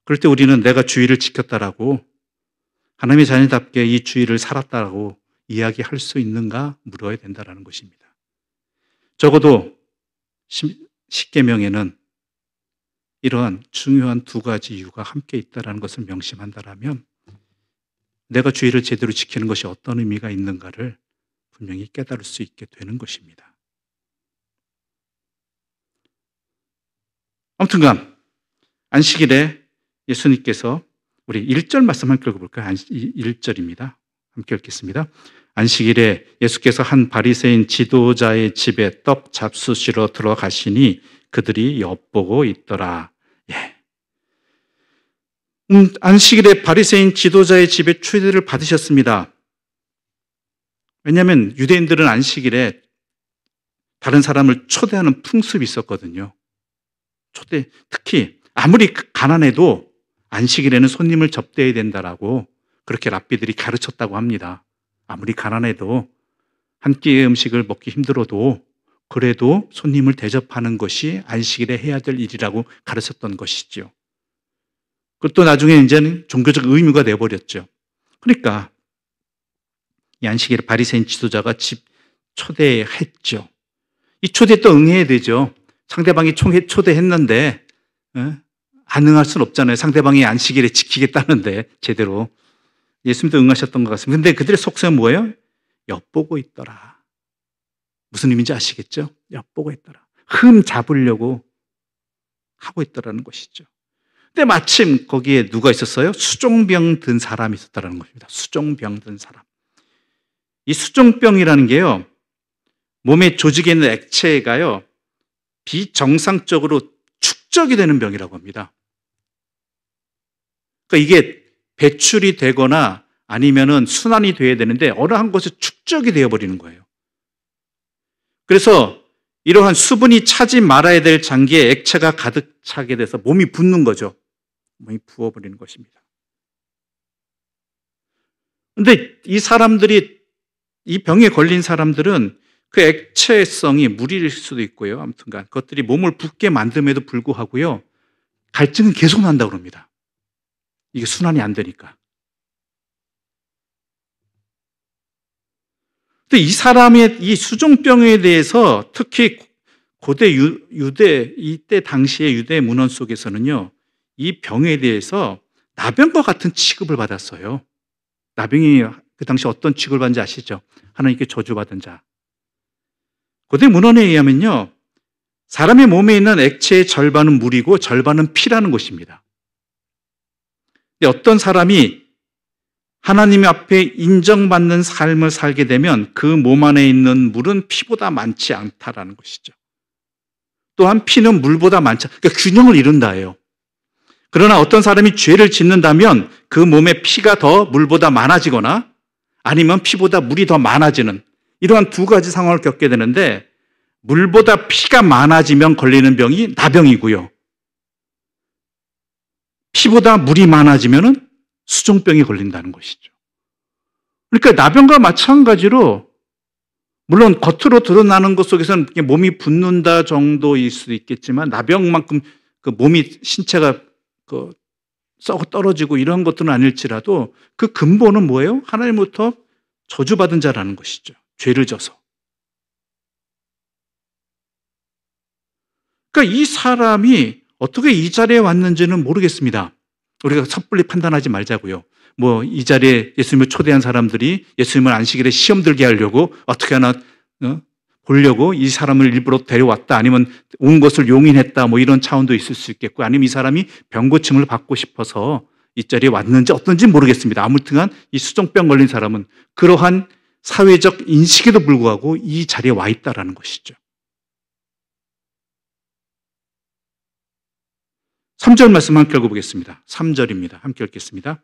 그럴 때 우리는 내가 주의를 지켰다라고, 하나님의 자녀답게 이 주의를 살았다라고 이야기할 수 있는가 물어야 된다는 것입니다. 적어도 십계명에는 이러한 중요한 두 가지 이유가 함께 있다는 것을 명심한다면 내가 주의를 제대로 지키는 것이 어떤 의미가 있는가를 분명히 깨달을 수 있게 되는 것입니다. 아무튼간 안식일에 예수님께서 우리 1절 말씀 함께 읽어볼까요? 1절입니다. 함께 읽겠습니다. 안식일에 예수께서 한 바리새인 지도자의 집에 떡 잡수시러 들어가시니 그들이 엿보고 있더라. 예. 안식일에 바리새인 지도자의 집에 초대를 받으셨습니다. 왜냐하면 유대인들은 안식일에 다른 사람을 초대하는 풍습이 있었거든요. 특히 아무리 가난해도 안식일에는 손님을 접대해야 된다라고 그렇게 랍비들이 가르쳤다고 합니다. 아무리 가난해도 한 끼의 음식을 먹기 힘들어도 그래도 손님을 대접하는 것이 안식일에 해야 될 일이라고 가르쳤던 것이죠. 그것도 나중에 이제는 종교적 의무가 돼버렸죠. 그러니까 이 안식일에 바리새인 지도자가 집 초대했죠. 이 초대에 또 응해야 되죠. 상대방이 초대했는데 안 응할 수는 없잖아요. 상대방이 안식일에 지키겠다는데 제대로. 예수님도 응하셨던 것 같습니다. 근데 그들의 속성은 뭐예요? 엿보고 있더라. 무슨 의미인지 아시겠죠? 엿보고 있더라. 흠 잡으려고 하고 있더라는 것이죠. 근데 마침 거기에 누가 있었어요? 수종병 든 사람이 있었다는 것입니다. 수종병 든 사람. 이 수종병이라는 게요, 몸의 조직에 있는 액체가요, 비정상적으로 축적이 되는 병이라고 합니다. 그러니까 이게 배출이 되거나 아니면은 순환이 돼야 되는데 어느 한 곳에 축적이 되어버리는 거예요. 그래서 이러한 수분이 차지 말아야 될 장기에 액체가 가득 차게 돼서 몸이 붓는 거죠. 몸이 부어버리는 것입니다. 그런데 이 사람들이, 이 병에 걸린 사람들은 그 액체성이 물일 수도 있고요. 아무튼간 그것들이 몸을 붓게 만듦에도 불구하고요, 갈증은 계속 난다고 합니다. 이게 순환이 안 되니까. 근데 이 사람의 이 수종병에 대해서 특히 고대 유대, 이때 당시의 유대 문헌 속에서는요, 이 병에 대해서 나병과 같은 취급을 받았어요. 나병이 그 당시 어떤 취급을 받는지 아시죠? 하나님께 저주받은 자. 고대 문헌에 의하면요, 사람의 몸에 있는 액체의 절반은 물이고 절반은 피라는 것입니다. 근데 어떤 사람이 하나님 앞에 인정받는 삶을 살게 되면 그 몸 안에 있는 물은 피보다 많지 않다라는 것이죠. 또한 피는 물보다 많지 않다. 그러니까 균형을 이룬다예요. 그러나 어떤 사람이 죄를 짓는다면 그 몸에 피가 더 물보다 많아지거나 아니면 피보다 물이 더 많아지는 이러한 두 가지 상황을 겪게 되는데, 물보다 피가 많아지면 걸리는 병이 나병이고요, 피보다 물이 많아지면 수종병이 걸린다는 것이죠. 그러니까 나병과 마찬가지로 물론 겉으로 드러나는 것 속에서는 몸이 붓는다 정도일 수도 있겠지만 나병만큼 그 몸이 신체가 썩어 떨어지고 이런 것들은 아닐지라도 그 근본은 뭐예요? 하나님부터 저주받은 자라는 것이죠. 죄를 져서. 그러니까 이 사람이 어떻게 이 자리에 왔는지는 모르겠습니다. 우리가 섣불리 판단하지 말자고요. 이 자리에 예수님을 초대한 사람들이 예수님을 안식일에 시험 들게 하려고 어떻게 하나 보려고 이 사람을 일부러 데려왔다, 아니면 온 것을 용인했다, 이런 차원도 있을 수 있겠고, 아니면 이 사람이 병고침을 받고 싶어서 이 자리에 왔는지 어떤지 모르겠습니다. 아무튼간 이 수종병 걸린 사람은 그러한 사회적 인식에도 불구하고 이 자리에 와 있다라는 것이죠. 3절 말씀 함께 읽어보겠습니다. 3절입니다. 함께 읽겠습니다.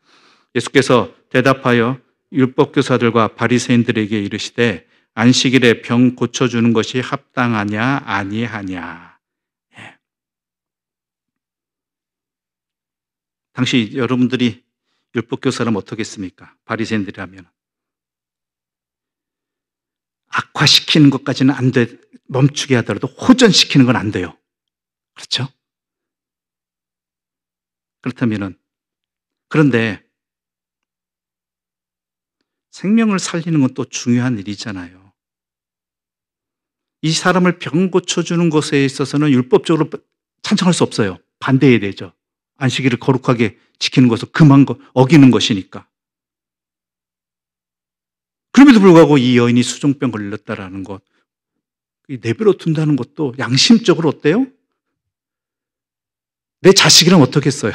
예수께서 대답하여 율법교사들과 바리새인들에게 이르시되 안식일에 병 고쳐주는 것이 합당하냐 아니하냐. 예. 당시 여러분들이 율법교사라면 어떻겠습니까? 바리새인들이라면 격화시키는 것까지는 안 돼. 멈추게 하더라도 호전시키는 건 안 돼요. 그렇죠? 그렇다면은, 그런데 생명을 살리는 건 또 중요한 일이잖아요. 이 사람을 병 고쳐주는 것에 있어서는 율법적으로 찬성할 수 없어요. 반대해야 되죠. 안식일을 거룩하게 지키는 것을 어기는 것이니까. 그럼에도 불구하고 이 여인이 수종병 걸렸다라는 것, 내버려 둔다는 것도 양심적으로 어때요? 내 자식이라면 어떻겠어요?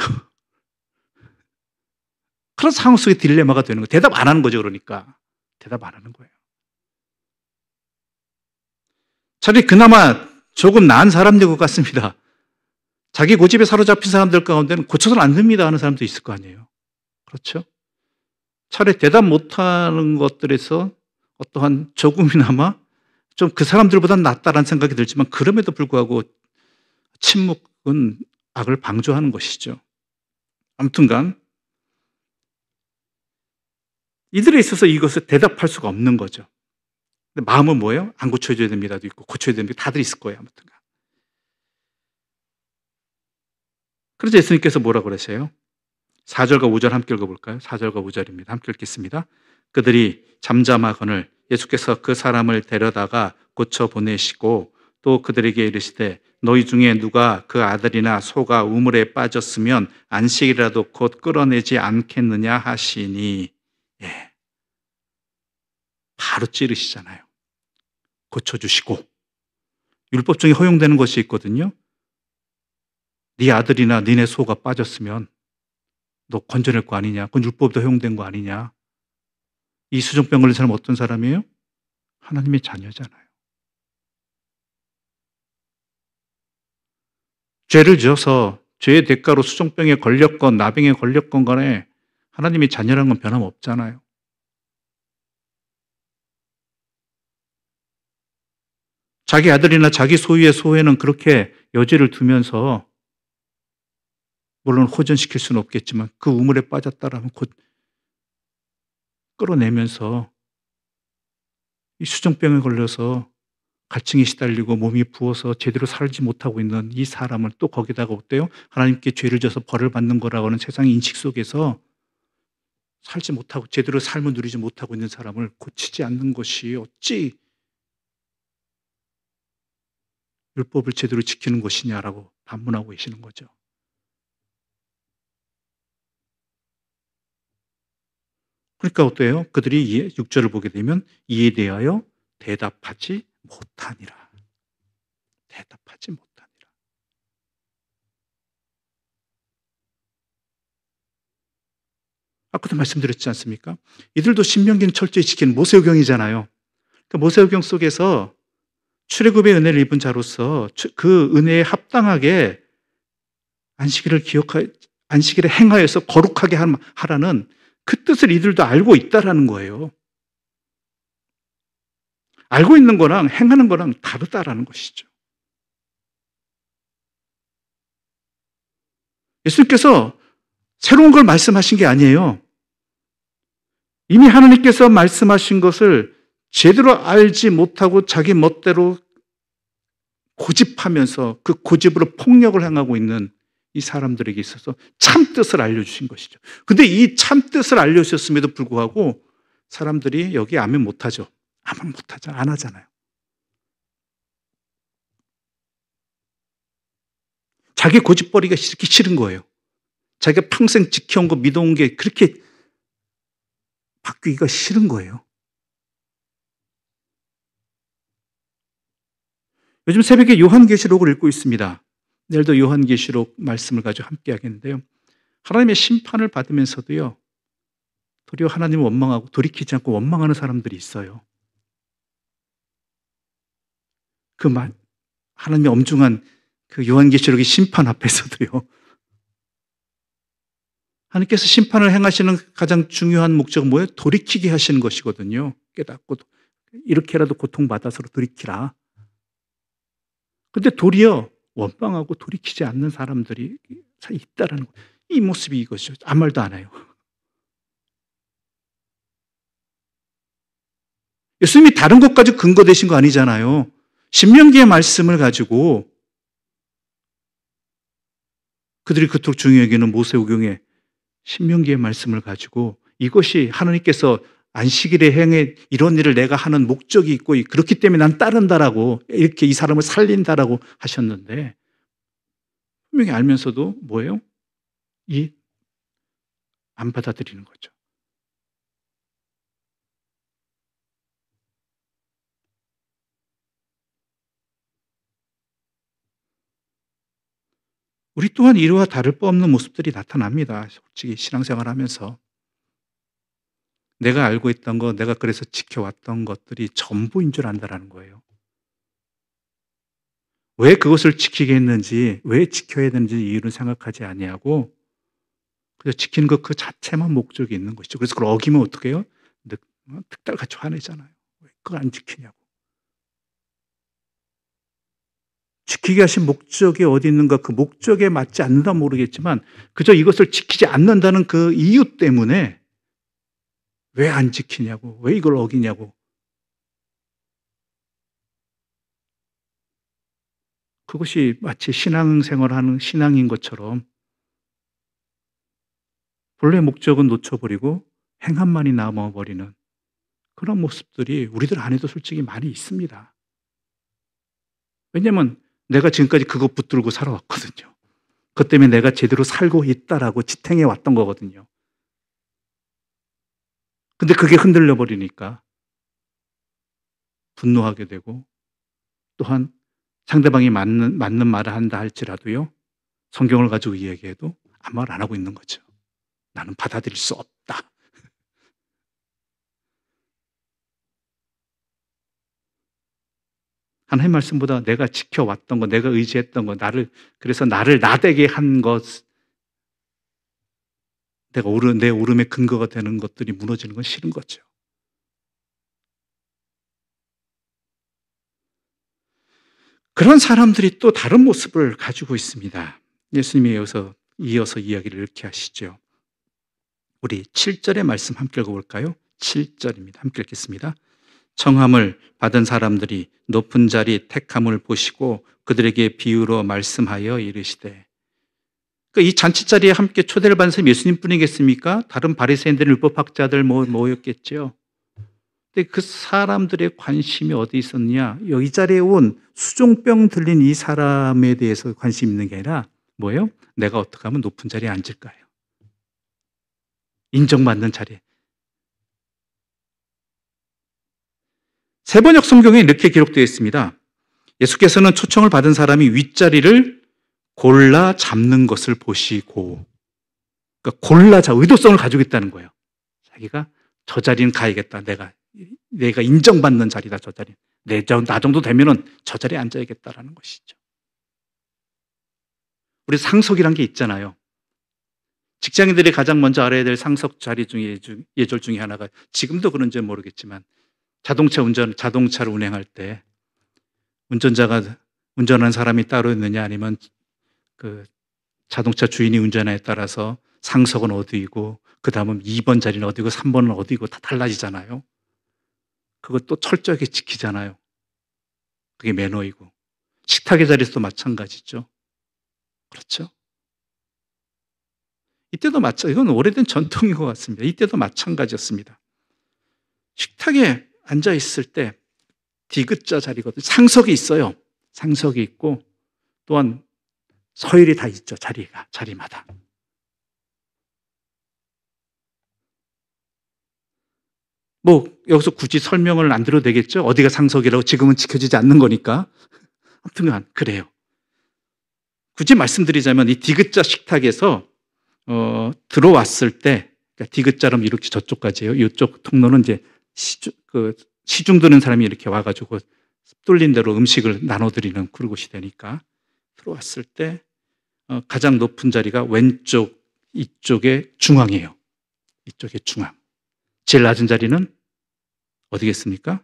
그런 상황 속에 딜레마가 되는 거예요. 대답 안 하는 거죠, 그러니까. 대답 안 하는 거예요. 차라리 그나마 조금 나은 사람들 것 같습니다. 자기 고집에 사로잡힌 사람들 가운데는 고쳐서는 안 됩니다 하는 사람도 있을 거 아니에요. 그렇죠? 차라리 대답 못하는 것들에서 어떠한 조금이나마 좀 그 사람들보다는 낫다라는 생각이 들지만 그럼에도 불구하고 침묵은 악을 방조하는 것이죠. 아무튼간 이들에 있어서 이것을 대답할 수가 없는 거죠. 근데 마음은 뭐예요? 안 고쳐줘야 됩니다도 있고 고쳐야 됩니다. 다들 있을 거예요. 아무튼간. 그래서 예수님께서 뭐라고 그러세요? 4절과 5절 함께 읽어볼까요? 4절과 5절입니다. 함께 읽겠습니다. 그들이 잠잠하거늘 예수께서 그 사람을 데려다가 고쳐 보내시고 또 그들에게 이르시되 너희 중에 누가 그 아들이나 소가 우물에 빠졌으면 안식이라도 곧 끌어내지 않겠느냐 하시니, 예, 바로 찌르시잖아요. 고쳐주시고. 율법 중에 허용되는 것이 있거든요. 네 아들이나 니네 소가 빠졌으면 너 건져낼 거 아니냐? 그건 율법도 허용된 거 아니냐? 이 수종병 걸린 사람은 어떤 사람이에요? 하나님의 자녀잖아요. 죄를 지어서 죄의 대가로 수종병에 걸렸건 나병에 걸렸건 간에 하나님의 자녀라는 건 변함없잖아요. 자기 아들이나 자기 소유의 소에는 그렇게 여지를 두면서 물론 호전시킬 수는 없겠지만 그 우물에 빠졌다라면 곧 끌어내면서 이 수종병에 걸려서 갈증이 시달리고 몸이 부어서 제대로 살지 못하고 있는 이 사람을 또 거기다가 어때요? 하나님께 죄를 져서 벌을 받는 거라고 하는 세상의 인식 속에서 살지 못하고 제대로 삶을 누리지 못하고 있는 사람을 고치지 않는 것이 어찌 율법을 제대로 지키는 것이냐라고 반문하고 계시는 거죠. 그러니까 어때요? 그들이 6절을 보게 되면 이에 대하여 대답하지 못하니라. 대답하지 못하니라. 아까도 말씀드렸지 않습니까? 이들도 신명기는 철저히 지키는 모세오경이잖아요. 그러니까 모세오경 속에서 출애굽의 은혜를 입은 자로서 그 은혜에 합당하게 안식일을 행하여서 거룩하게 하라는 그 뜻을 이들도 알고 있다라는 거예요. 알고 있는 거랑 행하는 거랑 다르다라는 것이죠. 예수님께서 새로운 걸 말씀하신 게 아니에요. 이미 하나님께서 말씀하신 것을 제대로 알지 못하고 자기 멋대로 고집하면서 그 고집으로 폭력을 행하고 있는 이 사람들에게 있어서 참 뜻을 알려주신 것이죠. 근데 이 참 뜻을 알려주셨음에도 불구하고 사람들이 여기 아멘 못하죠. 아멘 못하죠. 안 하잖아요. 자기 고집버리가 이렇게 싫은 거예요. 자기가 평생 지켜온 거 믿어온 게 그렇게 바뀌기가 싫은 거예요. 요즘 새벽에 요한계시록을 읽고 있습니다. 내일도 요한계시록 말씀을 가지고 함께 하겠는데요. 하나님의 심판을 받으면서도요, 도리어 하나님을 원망하고 돌이키지 않고 원망하는 사람들이 있어요. 하나님의 엄중한 그 요한계시록의 심판 앞에서도요, 하나님께서 심판을 행하시는 가장 중요한 목적은 뭐예요? 돌이키게 하시는 것이거든요. 깨닫고 이렇게라도 고통받아서 돌이키라. 근데 도리어 원망하고 돌이키지 않는 사람들이 있다라는 거. 이 모습이 이것이죠. 아무 말도 안 해요. 예수님이 다른 것 가지고 근거 되신 거 아니잖아요. 신명기의 말씀을 가지고 그들이 그토록 중요히 여기는 모세오경의 신명기의 말씀을 가지고 이것이 하나님께서 안식일에 행해 이런 일을 내가 하는 목적이 있고 그렇기 때문에 난 따른다라고 이렇게 이 사람을 살린다라고 하셨는데 분명히 알면서도 뭐예요? 안 받아들이는 거죠. 우리 또한 이와 다를 바 없는 모습들이 나타납니다. 솔직히 신앙생활 하면서. 내가 알고 있던 거, 내가 그래서 지켜왔던 것들이 전부인 줄 안다라는 거예요. 왜 그것을 지키게 했는지, 왜 지켜야 되는지 이유는 생각하지 아니하고 그래서 지키는 것 그 자체만 목적이 있는 것이죠. 그래서 그걸 어기면 어떻게 해요? 득달같이 화내잖아요. 왜 그걸 안 지키냐고. 지키게 하신 목적이 어디 있는가, 그 목적에 맞지 않는다 모르겠지만 그저 이것을 지키지 않는다는 그 이유 때문에 왜 안 지키냐고, 왜 이걸 어기냐고. 그것이 마치 신앙생활하는 신앙인 것처럼 본래 목적은 놓쳐버리고 행함만이 남아버리는 그런 모습들이 우리들 안에도 솔직히 많이 있습니다. 왜냐하면 내가 지금까지 그거 붙들고 살아왔거든요. 그것 때문에 내가 제대로 살고 있다라고 지탱해 왔던 거거든요. 근데 그게 흔들려 버리니까 분노하게 되고 또한 상대방이 맞는 말을 한다 할지라도요. 성경을 가지고 이야기해도 아무 말 안 하고 있는 거죠. 나는 받아들일 수 없다. 하나님 말씀보다 내가 지켜왔던 것, 내가 의지했던 것, 그래서 나를 나대게 한 것, 내 오름의 근거가 되는 것들이 무너지는 건 싫은 거죠. 그런 사람들이 또 다른 모습을 가지고 있습니다. 예수님이 이어서 이야기를 이렇게 하시죠. 우리 7절의 말씀 함께 읽어볼까요? 7절입니다. 함께 읽겠습니다. 청함을 받은 사람들이 높은 자리 택함을 보시고 그들에게 비유로 말씀하여 이르시되. 그러니까 이 잔치자리에 함께 초대를 받은 사람이 예수님뿐이겠습니까? 다른 바리새인들, 율법학자들 모였겠죠. 근데 그 사람들의 관심이 어디 있었냐? 이 자리에 온 수종병 들린 이 사람에 대해서 관심 있는 게 아니라 뭐예요? 내가 어떻게 하면 높은 자리에 앉을까요? 인정받는 자리에. 세번역 성경에 이렇게 기록되어 있습니다. 예수께서는 초청을 받은 사람이 윗자리를 골라 잡는 것을 보시고, 그러니까 의도성을 가지고 있다는 거예요. 자기가 저 자리는 가야겠다. 내가 인정받는 자리다, 저 자리. 나 정도 되면은 저 자리에 앉아야겠다라는 것이죠. 우리 상석이란 게 있잖아요. 직장인들이 가장 먼저 알아야 될 상석 자리 중에 예절 중에 하나가, 지금도 그런지는 모르겠지만 자동차를 운행할 때 운전하는 사람이 따로 있느냐 아니면 그 자동차 주인이 운전하에 따라서 상석은 어디이고 그 다음은 2번 자리는 어디고 3번은 어디고 다 달라지잖아요. 그것도 철저하게 지키잖아요. 그게 매너이고. 식탁의 자리에서도 마찬가지죠. 그렇죠? 이때도 이건 오래된 전통인 것 같습니다. 이때도 마찬가지였습니다. 식탁에 앉아 있을 때 디귿자 자리거든요. 상석이 있어요. 상석이 있고 또한 서열이 다 있죠. 자리마다. 여기서 굳이 설명을 안 드려도 되겠죠? 어디가 상석이라고, 지금은 지켜지지 않는 거니까. 아무튼 그래요. 굳이 말씀드리자면 이 디귿자 식탁에서 들어왔을 때, 그러니까 디귿자라면 이렇게 저쪽까지예요. 이쪽 통로는 이제 시중 드는 사람이 이렇게 와가지고 뚫린 대로 음식을 나눠드리는 그런 곳이 되니까 들어왔을 때 가장 높은 자리가 왼쪽 이쪽의 중앙이에요. 이쪽의 중앙. 제일 낮은 자리는 어디겠습니까?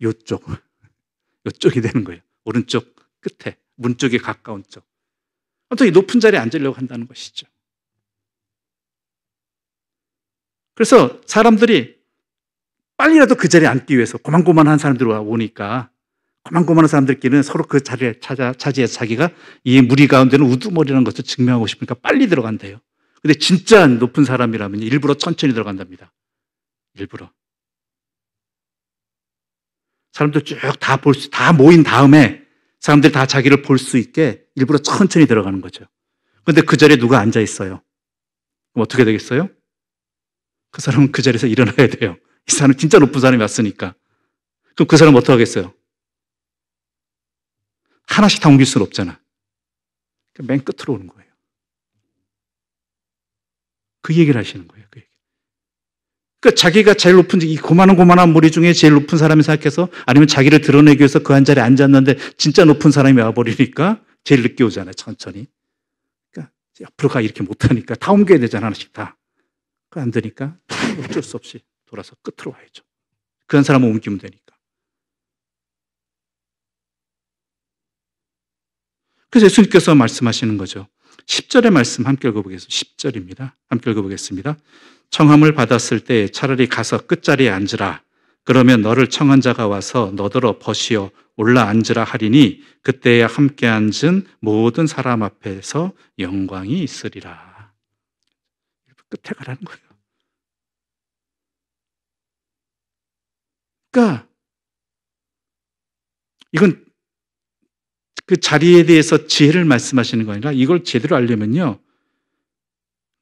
이쪽이 되는 거예요. 오른쪽 끝에, 문 쪽에 가까운 쪽. 아무튼 이 높은 자리에 앉으려고 한다는 것이죠. 그래서 사람들이 빨리라도 그 자리에 앉기 위해서 고만고만한 사람들이 오니까 고만고만한 사람들끼리는 서로 그 자리에 차지해서 자기가 이 무리 가운데는 우두머리라는 것을 증명하고 싶으니까 빨리 들어간대요. 근데 진짜 높은 사람이라면 일부러 천천히 들어간답니다. 일부러. 사람들 쭉 다 모인 다음에 사람들이 다 자기를 볼 수 있게 일부러 천천히 들어가는 거죠. 그런데 그 자리에 누가 앉아 있어요. 그럼 어떻게 되겠어요? 그 사람은 그 자리에서 일어나야 돼요. 이 사람은 진짜 높은 사람이 왔으니까. 그럼 그 사람은 어떻게 하겠어요? 하나씩 다 옮길 수는 없잖아. 맨 끝으로 오는 거예요. 그 얘기를 하시는 거예요. 그 얘기. 그러니까 자기가 제일 높은, 이 고만한 무리 중에 제일 높은 사람이 생각해서 아니면 자기를 드러내기 위해서 그 한 자리에 앉았는데 진짜 높은 사람이 와버리니까 제일 늦게 오잖아요. 천천히. 그러니까 앞으로 가 이렇게 못하니까 다 옮겨야 되잖아. 하나씩 다. 안 되니까 어쩔 수 없이 돌아서 끝으로 와야죠. 그 한 사람을 옮기면 되니까. 그래서 예수님께서 말씀하시는 거죠. 10절의 말씀 함께 읽어보겠습니다. 10절입니다. 함께 읽어보겠습니다. 청함을 받았을 때 차라리 가서 끝자리에 앉으라. 그러면 너를 청한 자가 와서 너더러 버시어 올라 앉으라 하리니 그때에 함께 앉은 모든 사람 앞에서 영광이 있으리라. 끝에 가라는 거예요. 그러니까 이건 그 자리에 대해서 지혜를 말씀하시는 거 아니라 이걸 제대로 알려면요.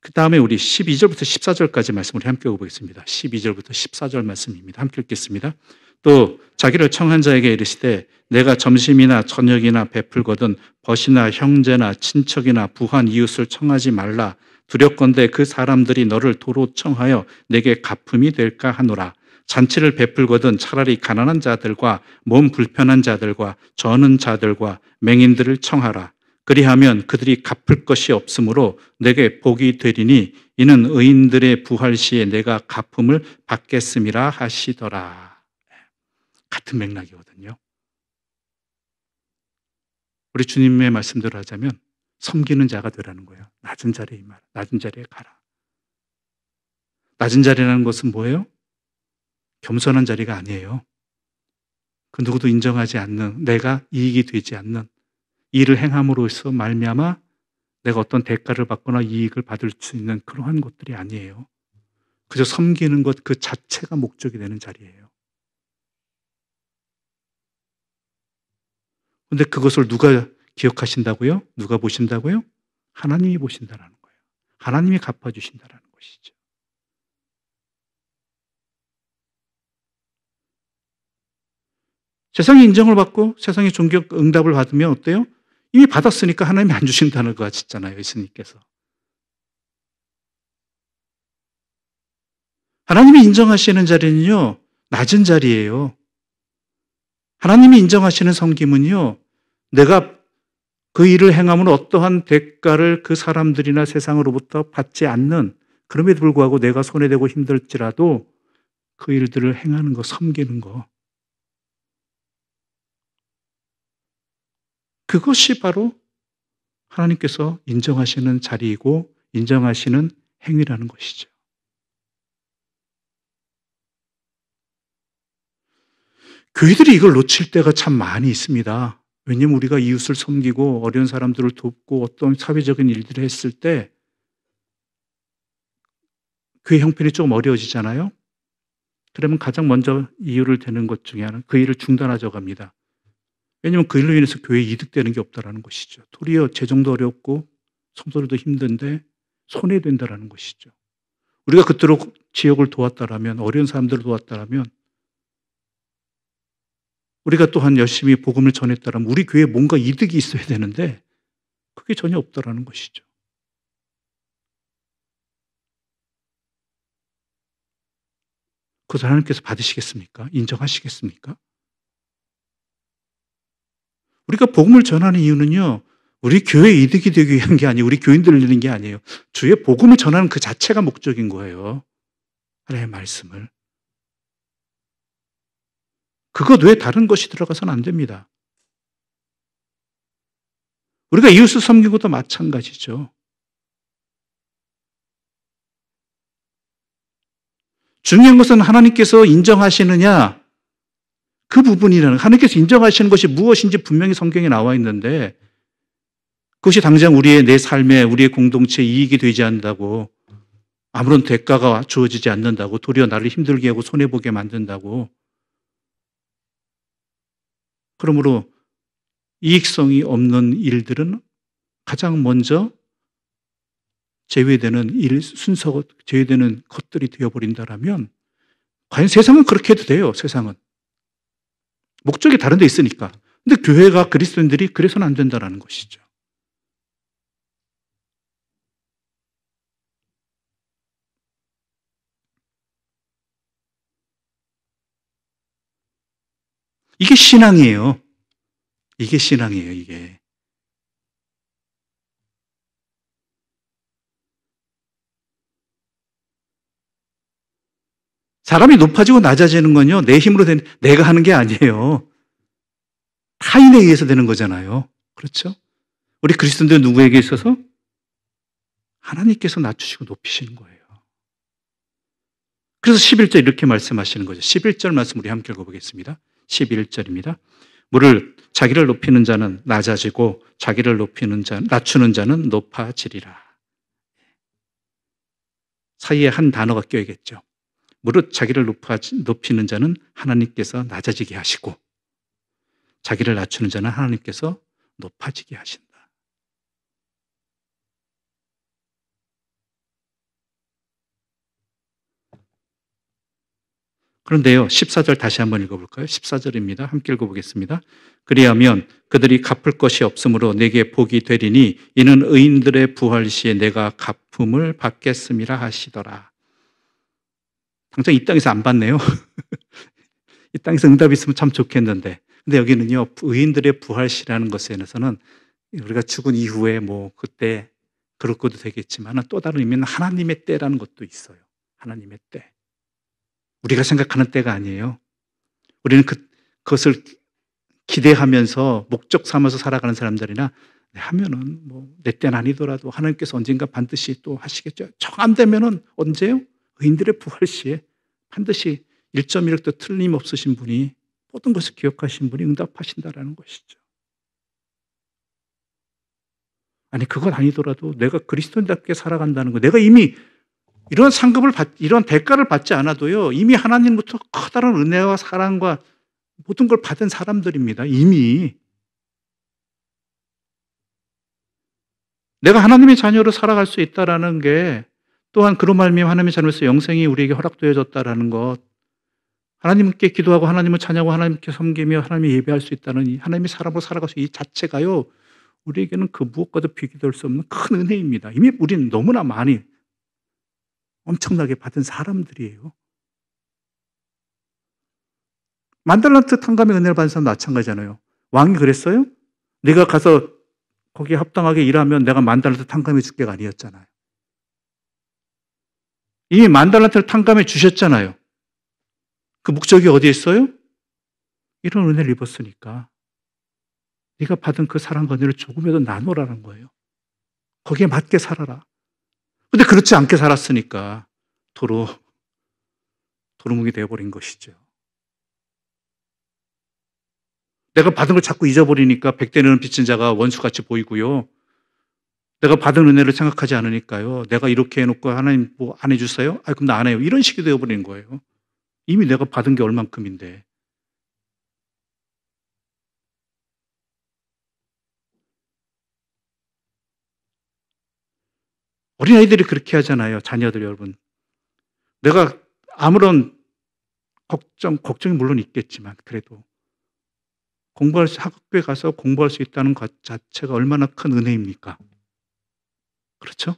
그 다음에 우리 12절부터 14절까지 말씀을 함께 읽어보겠습니다. 12절부터 14절 말씀입니다. 함께 읽겠습니다. 또 자기를 청한 자에게 이르시되 내가 점심이나 저녁이나 베풀거든 벗이나 형제나 친척이나 부한 이웃을 청하지 말라. 두렵건대 그 사람들이 너를 도로 청하여 내게 갚음이 될까 하노라. 잔치를 베풀거든 차라리 가난한 자들과 몸 불편한 자들과 저는 자들과 맹인들을 청하라. 그리하면 그들이 갚을 것이 없으므로 내게 복이 되리니 이는 의인들의 부활 시에 내가 갚음을 받겠음이라 하시더라. 같은 맥락이거든요. 우리 주님의 말씀대로 하자면 섬기는 자가 되라는 거예요. 낮은 자리에 임하라. 낮은 자리에 가라. 낮은 자리라는 것은 뭐예요? 겸손한 자리가 아니에요. 그 누구도 인정하지 않는, 내가 이익이 되지 않는 일을 행함으로써 말미암아 내가 어떤 대가를 받거나 이익을 받을 수 있는 그러한 것들이 아니에요. 그저 섬기는 것 그 자체가 목적이 되는 자리예요. 그런데 그것을 누가 기억하신다고요? 누가 보신다고요? 하나님이 보신다는 거예요. 하나님이 갚아주신다는 것이죠. 세상의 인정을 받고 세상의 존경 응답을 받으면 어때요? 이미 받았으니까 하나님이 안 주신다는 거 같잖아요. 예수님께서. 하나님이 인정하시는 자리는요. 낮은 자리예요. 하나님이 인정하시는 섬김은요. 내가 그 일을 행함으로 어떠한 대가를 그 사람들이나 세상으로부터 받지 않는, 그럼에도 불구하고 내가 손해되고 힘들지라도 그 일들을 행하는 거, 섬기는 거, 그것이 바로 하나님께서 인정하시는 자리이고 인정하시는 행위라는 것이죠. 교회들이 이걸 놓칠 때가 참 많이 있습니다. 왜냐하면 우리가 이웃을 섬기고 어려운 사람들을 돕고 어떤 사회적인 일들을 했을 때 교회 형편이 조금 어려워지잖아요. 그러면 가장 먼저 이유를 대는 것 중에 하나는 그 일을 중단하자고 합니다. 왜냐하면 그 일로 인해서 교회에 이득되는 게 없다는 것이죠. 도리어 재정도 어렵고 성도들도 힘든데 손해된다는 것이죠. 우리가 그토록 지역을 도왔다라면, 어려운 사람들을 도왔다라면, 우리가 또한 열심히 복음을 전했다라면 우리 교회에 뭔가 이득이 있어야 되는데 그게 전혀 없다라는 것이죠. 그것을 하나님께서 받으시겠습니까? 인정하시겠습니까? 우리가 복음을 전하는 이유는요, 우리 교회에 이득이 되기 위한 게 아니에요. 우리 교인들을 잃는 게 아니에요. 주의 복음을 전하는 그 자체가 목적인 거예요. 하나님의 말씀을. 그것 외에 다른 것이 들어가서는 안 됩니다. 우리가 이웃을 섬기는 것도 마찬가지죠. 중요한 것은 하나님께서 인정하시느냐, 그 부분이라는, 하나님께서 인정하시는 것이 무엇인지 분명히 성경에 나와 있는데 그것이 당장 내 삶에, 우리의 공동체에 이익이 되지 않는다고, 아무런 대가가 주어지지 않는다고, 도리어 나를 힘들게 하고 손해보게 만든다고, 그러므로 이익성이 없는 일들은 가장 먼저 제외되는 제외되는 것들이 되어버린다라면, 과연 세상은 그렇게 해도 돼요, 세상은. 목적이 다른 데 있으니까. 근데 교회가, 그리스도인들이 그래서는 안 된다라는 것이죠. 이게 신앙이에요. 이게 신앙이에요, 이게. 사람이 높아지고 낮아지는 건요, 내 힘으로 내가 하는 게 아니에요. 타인에 의해서 되는 거잖아요. 그렇죠? 우리 그리스도인들 누구에게 있어서? 하나님께서 낮추시고 높이시는 거예요. 그래서 11절 이렇게 말씀하시는 거죠. 11절 말씀 우리 함께 읽어보겠습니다. 11절입니다. 자기를 높이는 자는 낮아지고 자기를 낮추는 자는 높아지리라. 사이에 한 단어가 껴야겠죠. 무릇 자기를 높이는 자는 하나님께서 낮아지게 하시고 자기를 낮추는 자는 하나님께서 높아지게 하신다. 그런데요, 14절 다시 한번 읽어볼까요? 14절입니다. 함께 읽어보겠습니다. 그리하면 그들이 갚을 것이 없으므로 내게 복이 되리니 이는 의인들의 부활 시에 내가 갚음을 받겠음이라 하시더라. 당장 이 땅에서 안 받네요. 이 땅에서 응답이 있으면 참 좋겠는데. 근데 여기는요, 의인들의 부활 시라는 것에서는 우리가 죽은 이후에 그때 그럴 것도 되겠지만 또 다른 의미는 하나님의 때라는 것도 있어요. 하나님의 때. 우리가 생각하는 때가 아니에요. 우리는 그것을 기대하면서 목적 삼아서 살아가는 사람들이나 하면은 내 때는 아니더라도 하나님께서 언젠가 반드시 또 하시겠죠. 정안 되면은 언제요? 의인들의 부활 시에 반드시 1.1억도 틀림없으신 분이, 모든 것을 기억하신 분이 응답하신다라는 것이죠. 아니, 그건 아니더라도 내가 그리스도인답게 살아간다는 거, 내가 이미 이런 이런 대가를 받지 않아도요, 이미 하나님부터 커다란 은혜와 사랑과 모든 걸 받은 사람들입니다. 이미. 내가 하나님의 자녀로 살아갈 수 있다라는 게, 또한 그로 말미암아 하나님의 자녀로서 영생이 우리에게 허락되어졌다라는 것, 하나님께 기도하고 하나님을 찬양하고 하나님께 섬기며 하나님을 예배할 수 있다는, 하나님의 사람으로 살아갈 수 이 자체가요, 우리에게는 그 무엇과도 비교될 수 없는 큰 은혜입니다. 이미 우리는 너무나 많이 엄청나게 받은 사람들이에요. 만달란트 탕감의 은혜를 받은 사람 마찬가지잖아요. 왕이 그랬어요? 네가 가서 거기에 합당하게 일하면 내가 만달란트 탕감해 줄게가 아니었잖아요. 이미 만달란트를 탕감해 주셨잖아요. 그 목적이 어디에 있어요? 이런 은혜를 입었으니까 네가 받은 그 사랑과 은혜를 조금이라도 나누라는 거예요. 거기에 맞게 살아라. 근데 그렇지 않게 살았으니까 도루묵이 되어버린 것이죠. 내가 받은 걸 자꾸 잊어버리니까 백대는 빚진 자가 원수같이 보이고요. 내가 받은 은혜를 생각하지 않으니까요, 내가 이렇게 해놓고 하나님 안 해주세요? 그럼 나 안 해요. 이런 식이 되어버린 거예요. 이미 내가 받은 게 얼만큼인데. 어린아이들이 그렇게 하잖아요. 자녀들 여러분. 내가 아무런 걱정이 물론 있겠지만 그래도 학교에 가서 공부할 수 있다는 것 자체가 얼마나 큰 은혜입니까? 그렇죠?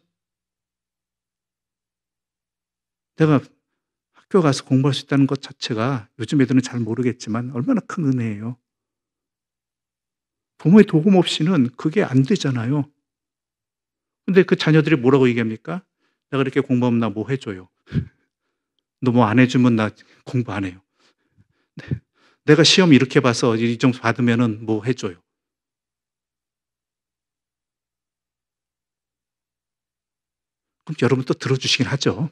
내가 학교 가서 공부할 수 있다는 것 자체가 요즘 애들은 잘 모르겠지만 얼마나 큰 은혜예요. 부모의 도움 없이는 그게 안 되잖아요. 근데 그 자녀들이 뭐라고 얘기합니까? 내가 이렇게 공부하면 나 뭐 해줘요? 너 뭐 안 해주면 나 공부 안 해요. 내가 시험 이렇게 봐서 이 정도 받으면은 뭐 해줘요. 그럼 여러분 또 들어주시긴 하죠.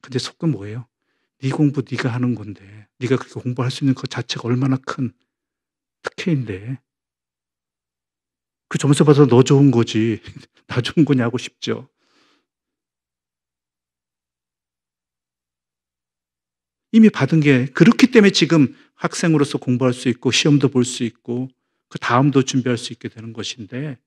근데 속은 뭐예요? 네 공부 네가 하는 건데, 네가 그렇게 공부할 수 있는 것 자체가 얼마나 큰 특혜인데 그 점수 받아서 너 좋은 거지 나 좋은 거냐고 싶죠. 이미 받은 게 그렇기 때문에 지금 학생으로서 공부할 수 있고 시험도 볼 수 있고 그다음도 준비할 수 있게 되는 것인데,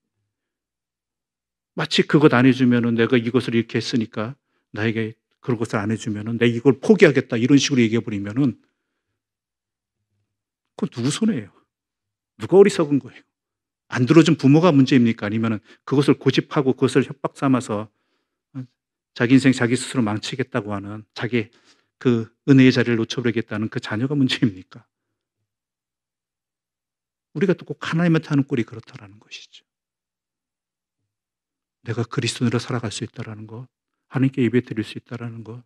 마치 그것 안 해 주면은 내가 이것을 이렇게 했으니까 나에게 그런 것을 안 해 주면은 내가 이걸 포기하겠다 이런 식으로 얘기해 버리면은 그건 누구 손해예요? 누가 어리석은 거예요? 안 들어준 부모가 문제입니까? 아니면은 그것을 고집하고 그것을 협박 삼아서 자기 인생 자기 스스로 망치겠다고 하는, 자기 그 은혜의 자리를 놓쳐버리겠다는 그 자녀가 문제입니까? 우리가 또 꼭 하나님한테 하는 꼴이 그렇다라는 것이죠. 내가 그리스도인으로 살아갈 수 있다라는 것, 하나님께 예배드릴 수 있다라는 것,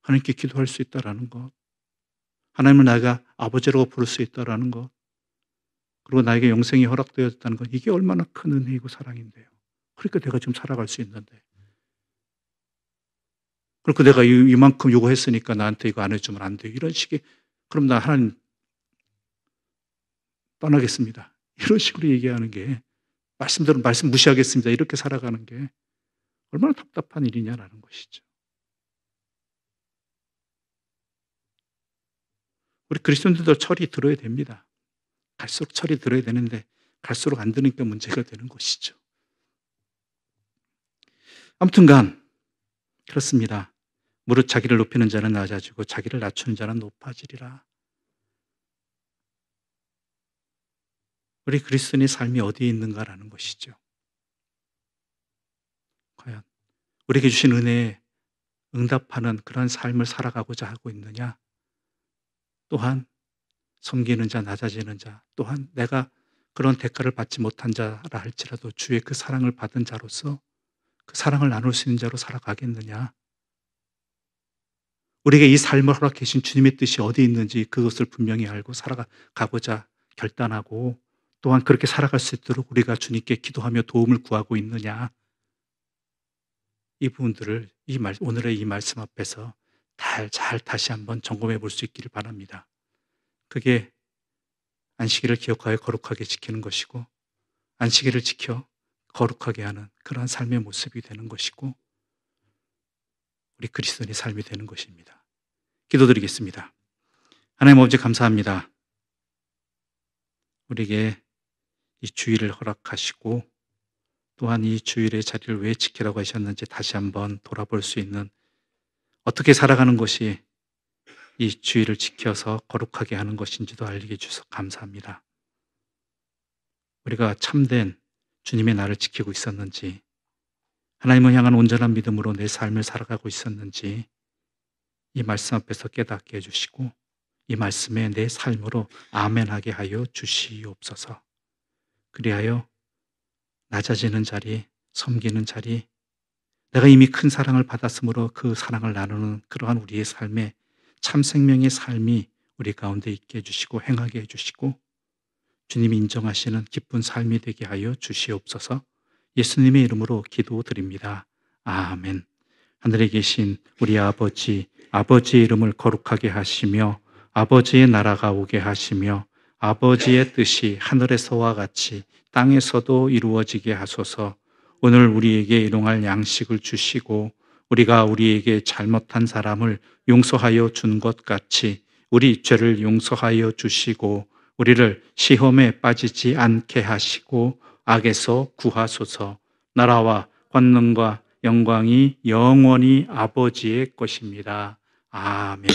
하나님께 기도할 수 있다라는 것, 하나님을 내가 아버지라고 부를 수 있다라는 것, 그리고 나에게 영생이 허락되었다는 것, 이게 얼마나 큰 은혜이고 사랑인데요. 그러니까 내가 지금 살아갈 수 있는데, 그리고 내가 이만큼 요구했으니까 나한테 이거 안 해주면 안 돼요, 이런 식의, 그럼 나 하나님 떠나겠습니다, 이런 식으로 얘기하는 게, 말씀대로 말씀 무시하겠습니다, 이렇게 살아가는 게 얼마나 답답한 일이냐라는 것이죠. 우리 그리스도인들도 철이 들어야 됩니다. 갈수록 철이 들어야 되는데 갈수록 안 드니까 문제가 되는 것이죠. 아무튼간 그렇습니다. 무릇 자기를 높이는 자는 낮아지고 자기를 낮추는 자는 높아지리라. 우리 그리스도인의 삶이 어디에 있는가라는 것이죠. 과연 우리에게 주신 은혜에 응답하는 그런 삶을 살아가고자 하고 있느냐? 또한 섬기는 자, 낮아지는 자, 또한 내가 그런 대가를 받지 못한 자라 할지라도 주의 그 사랑을 받은 자로서 그 사랑을 나눌 수 있는 자로 살아가겠느냐? 우리에게 이 삶을 허락해 주신 주님의 뜻이 어디 있는지 그것을 분명히 알고 살아가고자 결단하고, 또한 그렇게 살아갈 수 있도록 우리가 주님께 기도하며 도움을 구하고 있느냐? 이 부분들을 오늘의 이 말씀 앞에서 잘 다시 한번 점검해 볼 수 있기를 바랍니다. 그게 안식일을 기억하여 거룩하게 지키는 것이고, 안식일을 지켜 거룩하게 하는 그러한 삶의 모습이 되는 것이고, 우리 그리스도인의 삶이 되는 것입니다. 기도드리겠습니다. 하나님 아버지 감사합니다. 우리에게 이 주일을 허락하시고 또한 이 주일의 자리를 왜 지키라고 하셨는지 다시 한번 돌아볼 수 있는, 어떻게 살아가는 것이 이 주일을 지켜서 거룩하게 하는 것인지도 알게 해주셔서 감사합니다. 우리가 참된 주님의 날을 지키고 있었는지, 하나님을 향한 온전한 믿음으로 내 삶을 살아가고 있었는지 이 말씀 앞에서 깨닫게 해주시고 이 말씀에 내 삶으로 아멘하게 하여 주시옵소서. 그리하여 낮아지는 자리, 섬기는 자리, 내가 이미 큰 사랑을 받았으므로 그 사랑을 나누는 그러한 우리의 삶에 참 생명의 삶이 우리 가운데 있게 해주시고 행하게 해주시고 주님이 인정하시는 기쁜 삶이 되게 하여 주시옵소서. 예수님의 이름으로 기도드립니다. 아멘. 하늘에 계신 우리 아버지, 아버지의 이름을 거룩하게 하시며 아버지의 나라가 오게 하시며 아버지의 뜻이 하늘에서와 같이 땅에서도 이루어지게 하소서. 오늘 우리에게 일용할 양식을 주시고 우리가 우리에게 잘못한 사람을 용서하여 준 것 같이 우리 죄를 용서하여 주시고 우리를 시험에 빠지지 않게 하시고 악에서 구하소서. 나라와 권능과 영광이 영원히 아버지의 것입니다. 아멘.